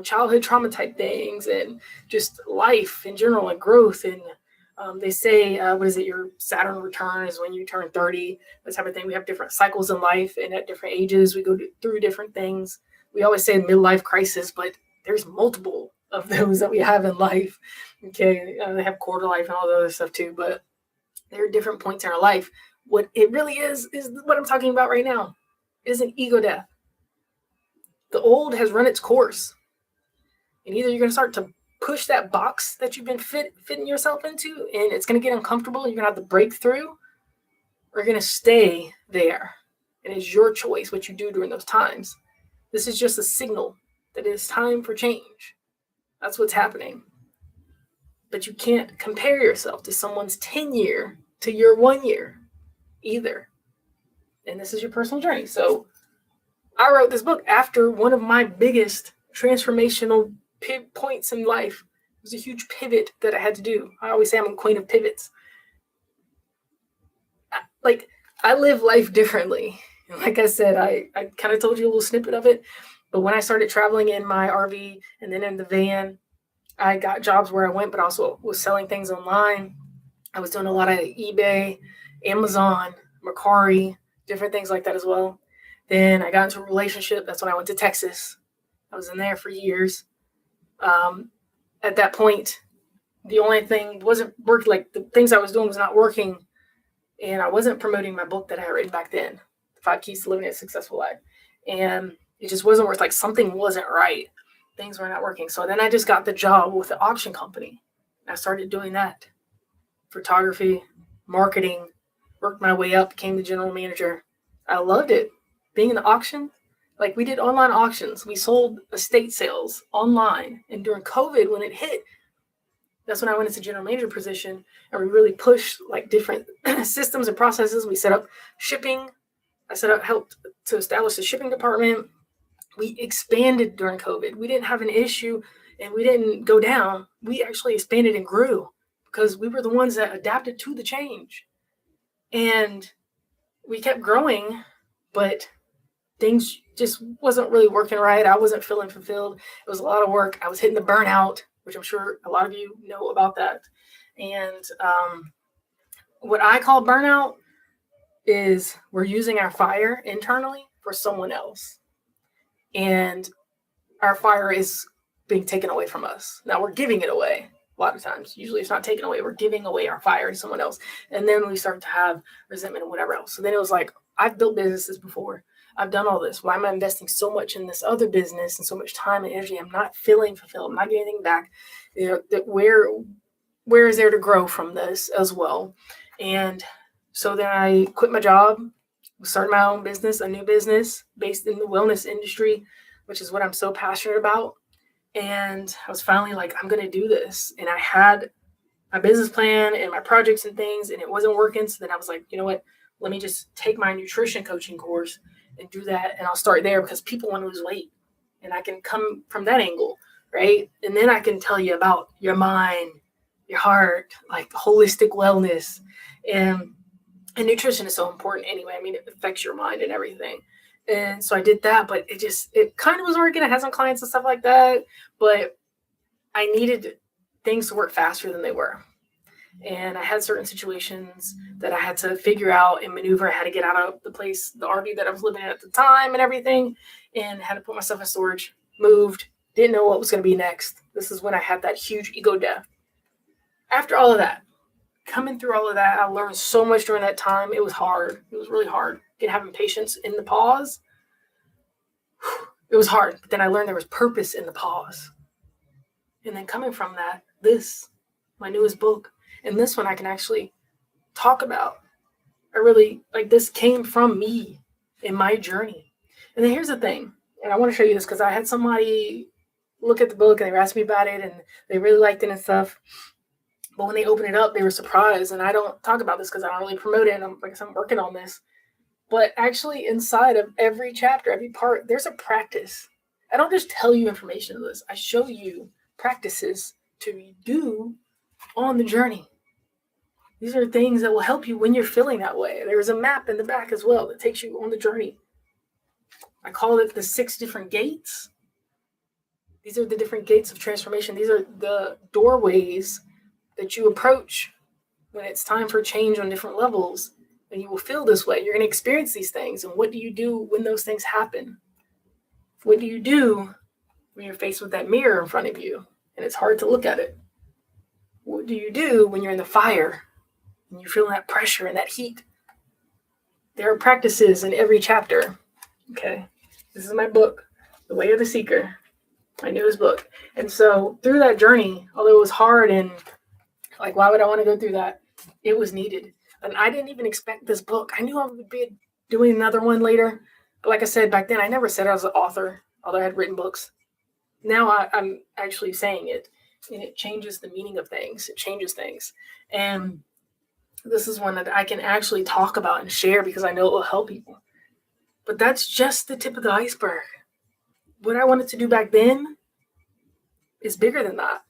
childhood trauma type things, and just life in general, and growth. And they say, what is it? Your Saturn return is when you turn 30, that type of thing. We have different cycles in life, and at different ages, we go through different things. We always say midlife crisis, but there's multiple of those that we have in life. Okay, they have quarter life and all the other stuff too, but there are different points in our life. What it really is what I'm talking about right now. It is an ego death. The old has run its course. And either you're going to start to push that box that you've been fitting yourself into, and it's going to get uncomfortable, you're going to have to break through, or you're going to stay there. And it's your choice what you do during those times. This is just a signal that it's time for change. That's what's happening. But you can't compare yourself to someone's 10-year to your 1 year either. And this is your personal journey. So I wrote this book after one of my biggest transformational points in life. It was a huge pivot that I had to do. I always say I'm a queen of pivots. I live life differently. Like I said, I kind of told you a little snippet of it. But when I started traveling in my RV and then in the van, I got jobs where I went, but also was selling things online. I was doing a lot of eBay, Amazon, Mercari, different things like that as well. Then I got into a relationship. That's when I went to Texas. I was in there for years. At that point, the only thing wasn't working. Like the things I was doing was not working. And I wasn't promoting my book that I had written back then, The 5 Keys to Living a Successful Life. And it just wasn't worth, like something wasn't right. Things were not working. So then I just got the job with the auction company. I started doing that. Photography, marketing, worked my way up, became the general manager. I loved it. Being in the auction, like we did online auctions. We sold estate sales online. And during COVID, when it hit, that's when I went into general manager position, and we really pushed like different systems and processes. We set up shipping. Helped to establish the shipping department. We expanded during COVID. We didn't have an issue and we didn't go down. We actually expanded and grew because we were the ones that adapted to the change. And we kept growing, but things just wasn't really working right. I wasn't feeling fulfilled. It was a lot of work. I was hitting the burnout, which I'm sure a lot of you know about that. And what I call burnout is we're using our fire internally for someone else. And our fire is being taken away from us. Now we're giving it away a lot of times. Usually it's not taken away. We're giving away our fire to someone else. And then we start to have resentment and whatever else. So then it was like, I've built businesses before. I've done all this. Why am I investing so much in this other business and so much time and energy? I'm not feeling fulfilled. I'm not getting anything back. Where is there to grow from this as well? And so then I quit my job, started my own business, a new business based in the wellness industry, which is what I'm so passionate about. And I was finally like, I'm going to do this. And I had my business plan and my projects and things, and it wasn't working. So then I was like, you know what? Let me just take my nutrition coaching course and do that. And I'll start there because people want to lose weight. And I can come from that angle, right? And then I can tell you about your mind, your heart, like holistic wellness. And nutrition is so important anyway. I mean, it affects your mind and everything. And so I did that, but it kind of was working. I had some clients and stuff like that, but I needed things to work faster than they were. And I had certain situations that I had to figure out and maneuver. I had to get out of the place, the RV that I was living in at the time and everything, and had to put myself in storage, moved, didn't know what was going to be next. This is when I had that huge ego death. After all of that, coming through all of that, I learned so much during that time. It was hard. It was really hard. Having patience in the pause. It was hard. But then I learned there was purpose in the pause. And then coming from that, my newest book, and this one I can actually talk about. I really, this came from me in my journey. And then here's the thing, and I want to show you this because I had somebody look at the book and they were asking me about it and they really liked it and stuff. But when they opened it up, they were surprised. And I don't talk about this because I don't really promote it. And I'm working on this. But actually, inside of every chapter, every part, there's a practice. I don't just tell you information of this. I show you practices to do on the journey. These are things that will help you when you're feeling that way. There's a map in the back as well that takes you on the journey. I call it the 6 different gates. These are the different gates of transformation. These are the doorways that you approach when it's time for change on different levels. And you will feel this way. You're going to experience these things. And what do you do when those things happen? What do you do when you're faced with that mirror in front of you and it's hard to look at it? What do you do when you're in the fire and you're feeling that pressure and that heat? There are practices in every chapter. Okay. This is my book, The Way of the Seeker, my newest book. And so through that journey, although it was hard and like, why would I want to go through that? It was needed. And I didn't even expect this book. I knew I would be doing another one later. But like I said, back then, I never said I was an author, although I had written books. Now I'm actually saying it, and it changes the meaning of things. It changes things. And this is one that I can actually talk about and share because I know it will help people. But that's just the tip of the iceberg. What I wanted to do back then is bigger than that.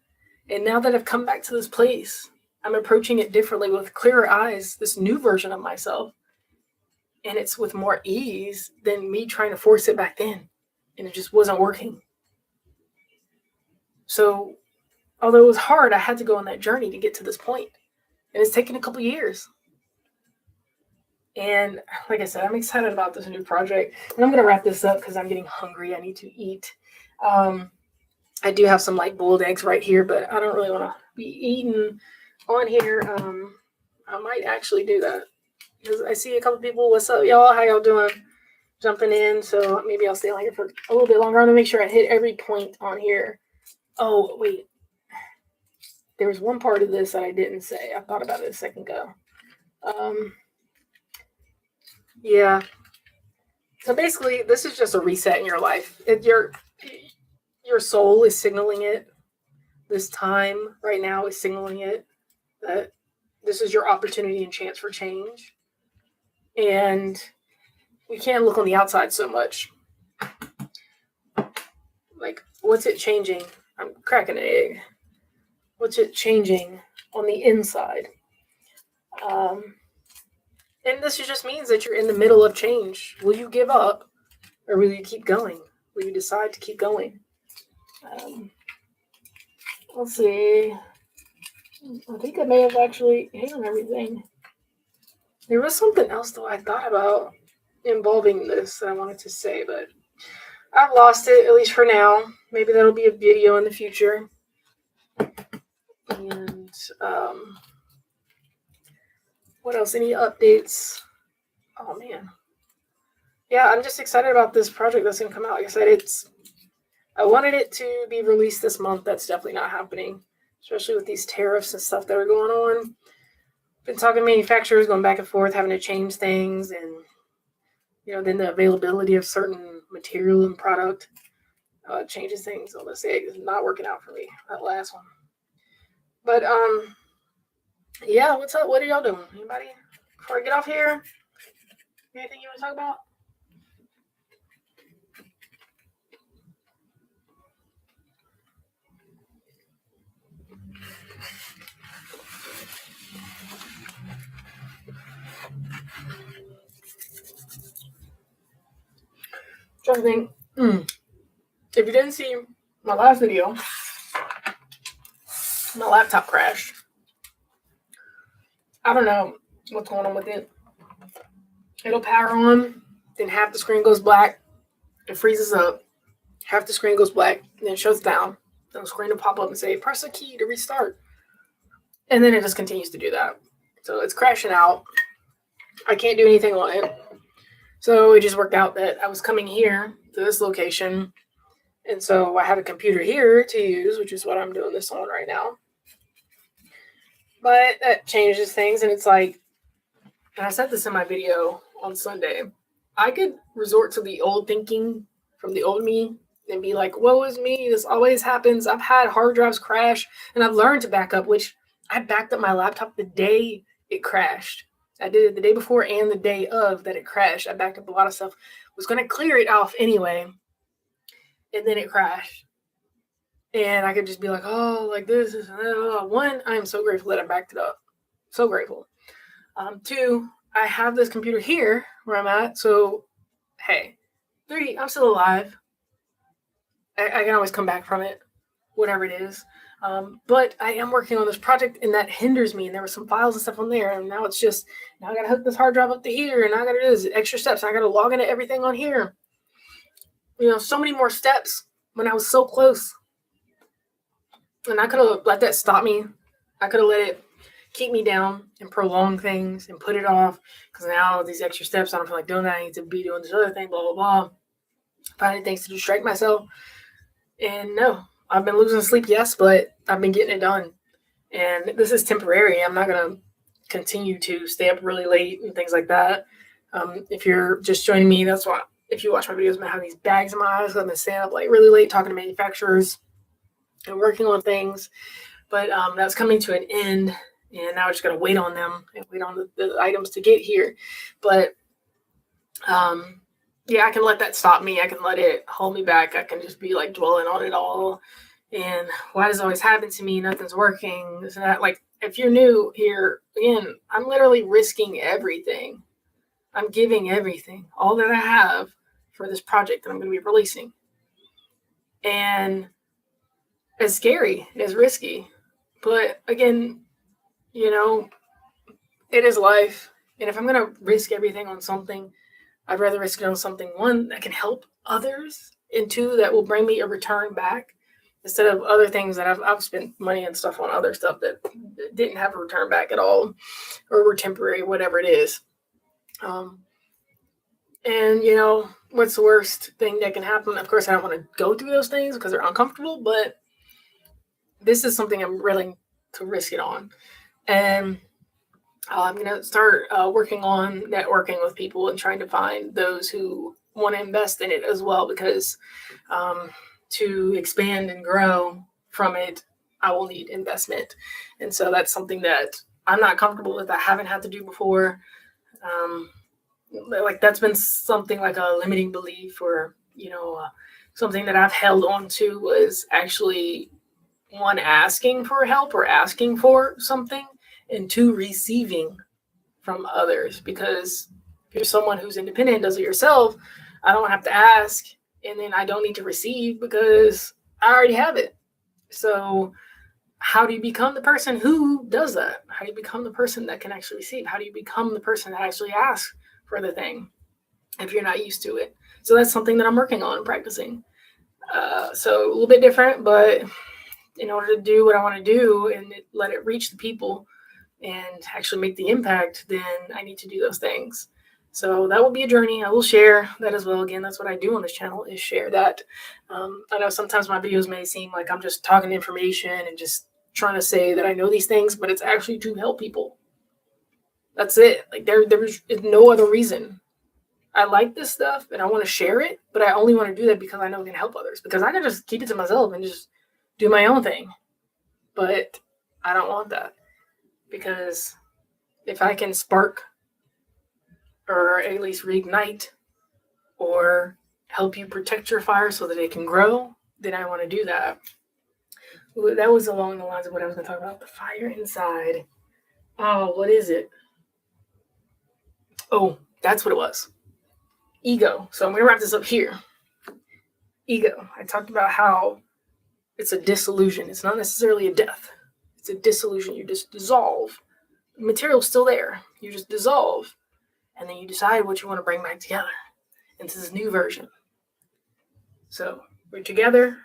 And now that I've come back to this place, I'm approaching it differently with clearer eyes, this new version of myself. And it's with more ease than me trying to force it back then. And it just wasn't working. So, although it was hard, I had to go on that journey to get to this point. And it's taken a couple years. And like I said, I'm excited about this new project. And I'm going to wrap this up because I'm getting hungry. I need to eat. I do have some like boiled eggs right here, but I don't really want to be eating on here. I might actually do that because I see a couple people. What's up, y'all? How y'all doing? Jumping in. So maybe I'll stay on here for a little bit longer. I'm going to make sure I hit every point on here. Oh, wait. There was one part of this that I didn't say. I thought about it a second ago. Yeah. So basically, this is just a reset in your life. Your soul is signaling it. This time right now is signaling it that this is your opportunity and chance for change. And we can't look on the outside so much. Like, what's it changing? I'm cracking an egg. What's it changing on the inside? And this just means that you're in the middle of change. Will you give up or will you keep going? Will you decide to keep going? Let's see. I think I may have actually hit on everything. There was something else though I thought about involving this that I wanted to say, but I've lost it, at least for now. Maybe that'll be a video in the future. And what else? Any updates? Oh man. Yeah, I'm just excited about this project that's gonna come out. Like I said, I wanted it to be released this month. That's definitely not happening, especially with these tariffs and stuff that are going on. Been talking to manufacturers, going back and forth, having to change things, and then the availability of certain material and product changes things. So let's say it's not working out for me, that last one. But yeah, what's up? What are y'all doing? Anybody? Before I get off here, anything you want to talk about? Trying to think. If you didn't see my last video, my laptop crashed. I don't know what's going on with it. It'll power on, then half the screen goes black, it freezes up, half the screen goes black, and then it shuts down. Then the screen will pop up and say, press a key to restart. And then it just continues to do that. So it's crashing out. I can't do anything on it. So it just worked out that I was coming here to this location. And so I have a computer here to use, which is what I'm doing this on right now. But that changes things. And it's like, and I said this in my video on Sunday, I could resort to the old thinking from the old me and be like, woe is me. This always happens. I've had hard drives crash and I've learned to back up, which I backed up my laptop the day it crashed. I did it the day before and the day of that it crashed. I backed up a lot of stuff. Was going to clear it off anyway. And then it crashed. And I could just be like, oh, like this is one, I am so grateful that I backed it up. So grateful. Two, I have this computer here where I'm at. So, hey. Three, I'm still alive. I can always come back from it, whatever it is. But I am working on this project, and that hinders me. And there were some files and stuff on there, and now it's just, now I got to hook this hard drive up to here, and now I got to do this extra steps. I got to log into everything on here. So many more steps when I was so close. And I could have let that stop me. I could have let it keep me down and prolong things and put it off, because now these extra steps, I don't feel like doing that. I need to be doing this other thing, blah, blah, blah. Finding things to distract myself. And no, I've been losing sleep, yes, but I've been getting it done. And this is temporary. I'm not going to continue to stay up really late and things like that. If you're just joining me, that's why, if you watch my videos, I have these bags in my eyes. I've been staying up like really late talking to manufacturers and working on things. But that's coming to an end. And now I just got to wait on them and wait on the items to get here. But yeah, I can let that stop me. I can let it hold me back. I can just be like dwelling on it all. And why does it always happen to me? Nothing's working. This and that. Like, if you're new here, again, I'm literally risking everything. I'm giving everything, all that I have for this project that I'm going to be releasing. And it's scary. It's risky. But again, it is life. And if I'm going to risk everything on something, I'd rather risk it on something, one, that can help others, and two, that will bring me a return back, instead of other things that I've spent money and stuff on other stuff that didn't have a return back at all, or were temporary, whatever it is. And what's the worst thing that can happen? Of course, I don't want to go through those things because they're uncomfortable, but this is something I'm willing to risk it on. And I'm going to start working on networking with people and trying to find those who want to invest in it as well, because to expand and grow from it, I will need investment. And so that's something that I'm not comfortable with. I haven't had to do before. Like, that's been something like a limiting belief, or, something that I've held on to, was actually, one, asking for help or asking for something, and two, receiving from others. Because if you're someone who's independent, does it yourself, I don't have to ask, and then I don't need to receive because I already have it. So how do you become the person who does that? How do you become the person that can actually receive? How do you become the person that actually asks for the thing if you're not used to it? So that's something that I'm working on, practicing. So a little bit different, but in order to do what I want to do and let it reach the people and actually make the impact, then I need to do those things. So that will be a journey. I will share that as well. Again, that's what I do on this channel, is share that. I know sometimes my videos may seem like I'm just talking information and just trying to say that I know these things, but it's actually to help people. That's it. Like, there's no other reason. I like this stuff and I want to share it, but I only want to do that because I know it can help others. Because I can just keep it to myself and just do my own thing. But I don't want that. Because if I can spark, or at least reignite, or help you protect your fire so that it can grow, then I want to do that. That was along the lines of what I was going to talk about. The fire inside. Oh, what is it? Oh, that's what it was. Ego. So I'm going to wrap this up here. Ego. I talked about how it's a dissolution. It's not necessarily a death. It's a dissolution. You just dissolve. The material's still there. You just dissolve. And then you decide what you want to bring back together into this new version. So we're together.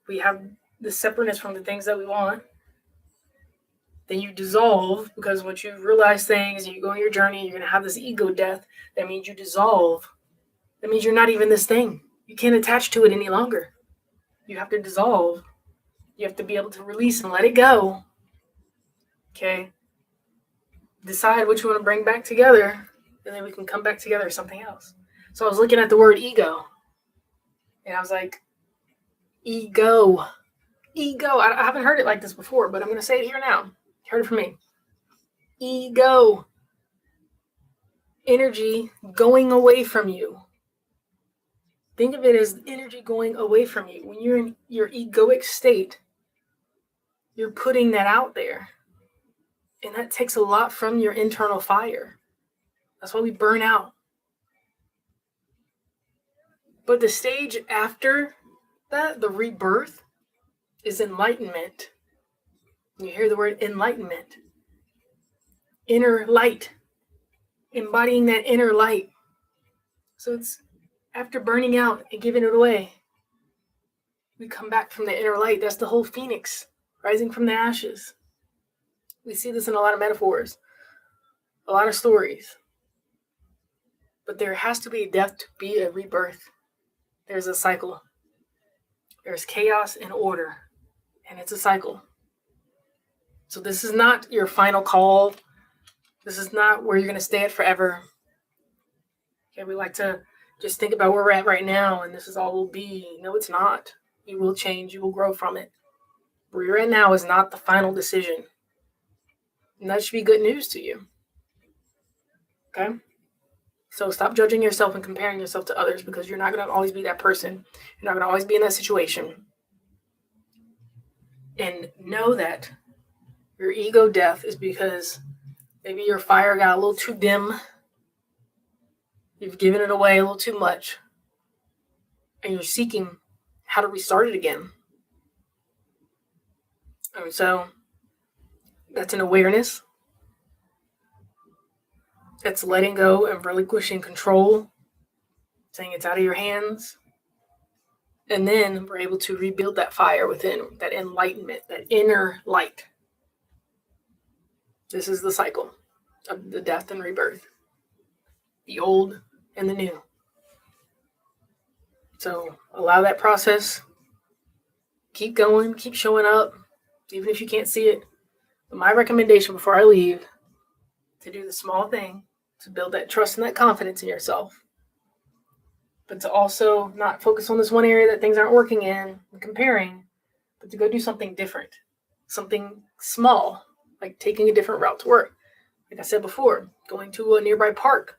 We have the separateness from the things that we want. Then you dissolve, because once you realize things and you go on your journey, you're going to have this ego death. That means you dissolve. That means you're not even this thing. You can't attach to it any longer. You have to dissolve. You have to be able to release and let it go. Okay? Decide what you want to bring back together, and then we can come back together as something else. So I was looking at the word ego, and I was like, ego. Ego. I haven't heard it like this before, but I'm going to say it here now. Heard it from me. Ego. Energy going away from you. Think of it as energy going away from you. When you're in your egoic state, you're putting that out there. And that takes a lot from your internal fire. That's why we burn out. But the stage after that, the rebirth, is enlightenment. You hear the word enlightenment. Inner light. Embodying that inner light. So it's after burning out and giving it away, we come back from the inner light. That's the whole phoenix rising from the ashes. We see this in a lot of metaphors, a lot of stories. But there has to be a death to be a rebirth. There's a cycle. There's chaos and order, and it's a cycle. So this is not your final call. This is not where you're going to stay at forever. Okay, we like to just think about where we're at right now, and this is all we'll be. No, it's not. You will change. You will grow from it. Where you're at now is not the final decision. And that should be good news to you. Okay? So stop judging yourself and comparing yourself to others, because you're not going to always be that person. You're not going to always be in that situation. And know that your ego death is because maybe your fire got a little too dim. You've given it away a little too much. And you're seeking how to restart it again. And so that's an awareness. That's letting go and relinquishing control. Saying it's out of your hands. And then we're able to rebuild that fire within, that enlightenment, that inner light. This is the cycle of the death and rebirth. The old and the new. So allow that process. Keep going, keep showing up, even if you can't see it. But my recommendation before I leave, to do the small thing, to build that trust and that confidence in yourself. But to also not focus on this one area that things aren't working in and comparing, but to go do something different. Something small, like taking a different route to work. Like I said before, going to a nearby park,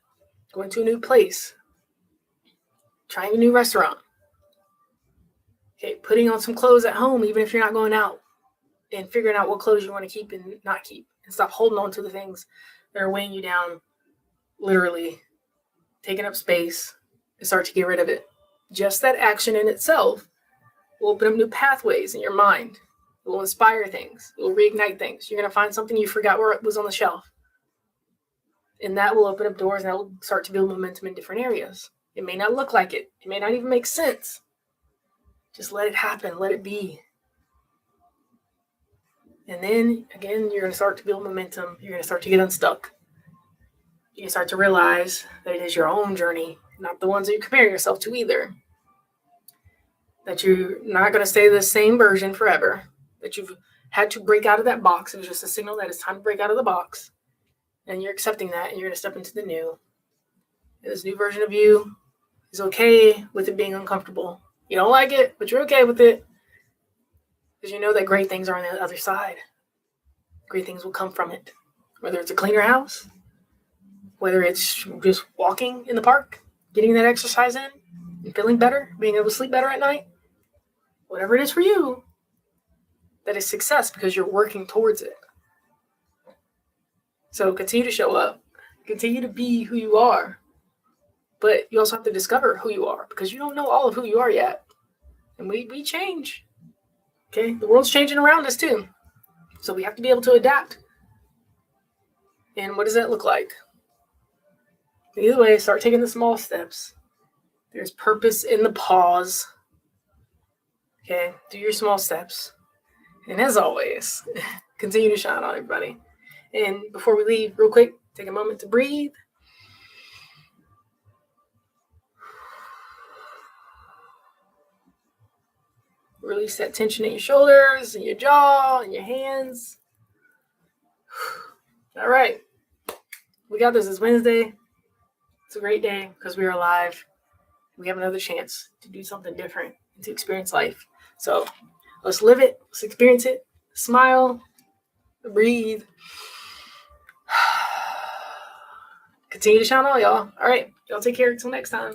going to a new place, trying a new restaurant. Okay, putting on some clothes at home, even if you're not going out, and figuring out what clothes you want to keep and not keep. And stop holding on to the things that are weighing you down, literally taking up space, and start to get rid of it. Just that action in itself will open up new pathways in your mind. It will inspire things. It will reignite things. You're going to find something you forgot where it was on the shelf. And that will open up doors, and that will start to build momentum in different areas. It may not look like it. It may not even make sense. Just let it happen. Let it be. And then, again, you're going to start to build momentum. You're going to start to get unstuck. You start to realize that it is your own journey, not the ones that you compare yourself to either. That you're not going to stay the same version forever. That you've had to break out of that box. It was just a signal that it's time to break out of the box. And you're accepting that, and you're going to step into the new. And this new version of you is okay with it being uncomfortable. You don't like it, but you're okay with it. Because you know that great things are on the other side. Great things will come from it. Whether it's a cleaner house, whether it's just walking in the park, getting that exercise in, and feeling better, being able to sleep better at night. Whatever it is for you, that is success because you're working towards it. So continue to show up. Continue to be who you are. But you also have to discover who you are, because you don't know all of who you are yet. And we change. Okay? The world's changing around us too. So we have to be able to adapt. And what does that look like? Either way, start taking the small steps. There's purpose in the pause. Okay? Do your small steps. And as always, continue to shine on everybody. And before we leave, real quick, take a moment to breathe. Release that tension in your shoulders and your jaw and your hands. All right. We got this. It's Wednesday. It's a great day because we are alive. We have another chance to do something different and to experience life. So let's live it. Let's experience it. Smile. Breathe. Continue to shine on, y'all. All right. Y'all take care until next time.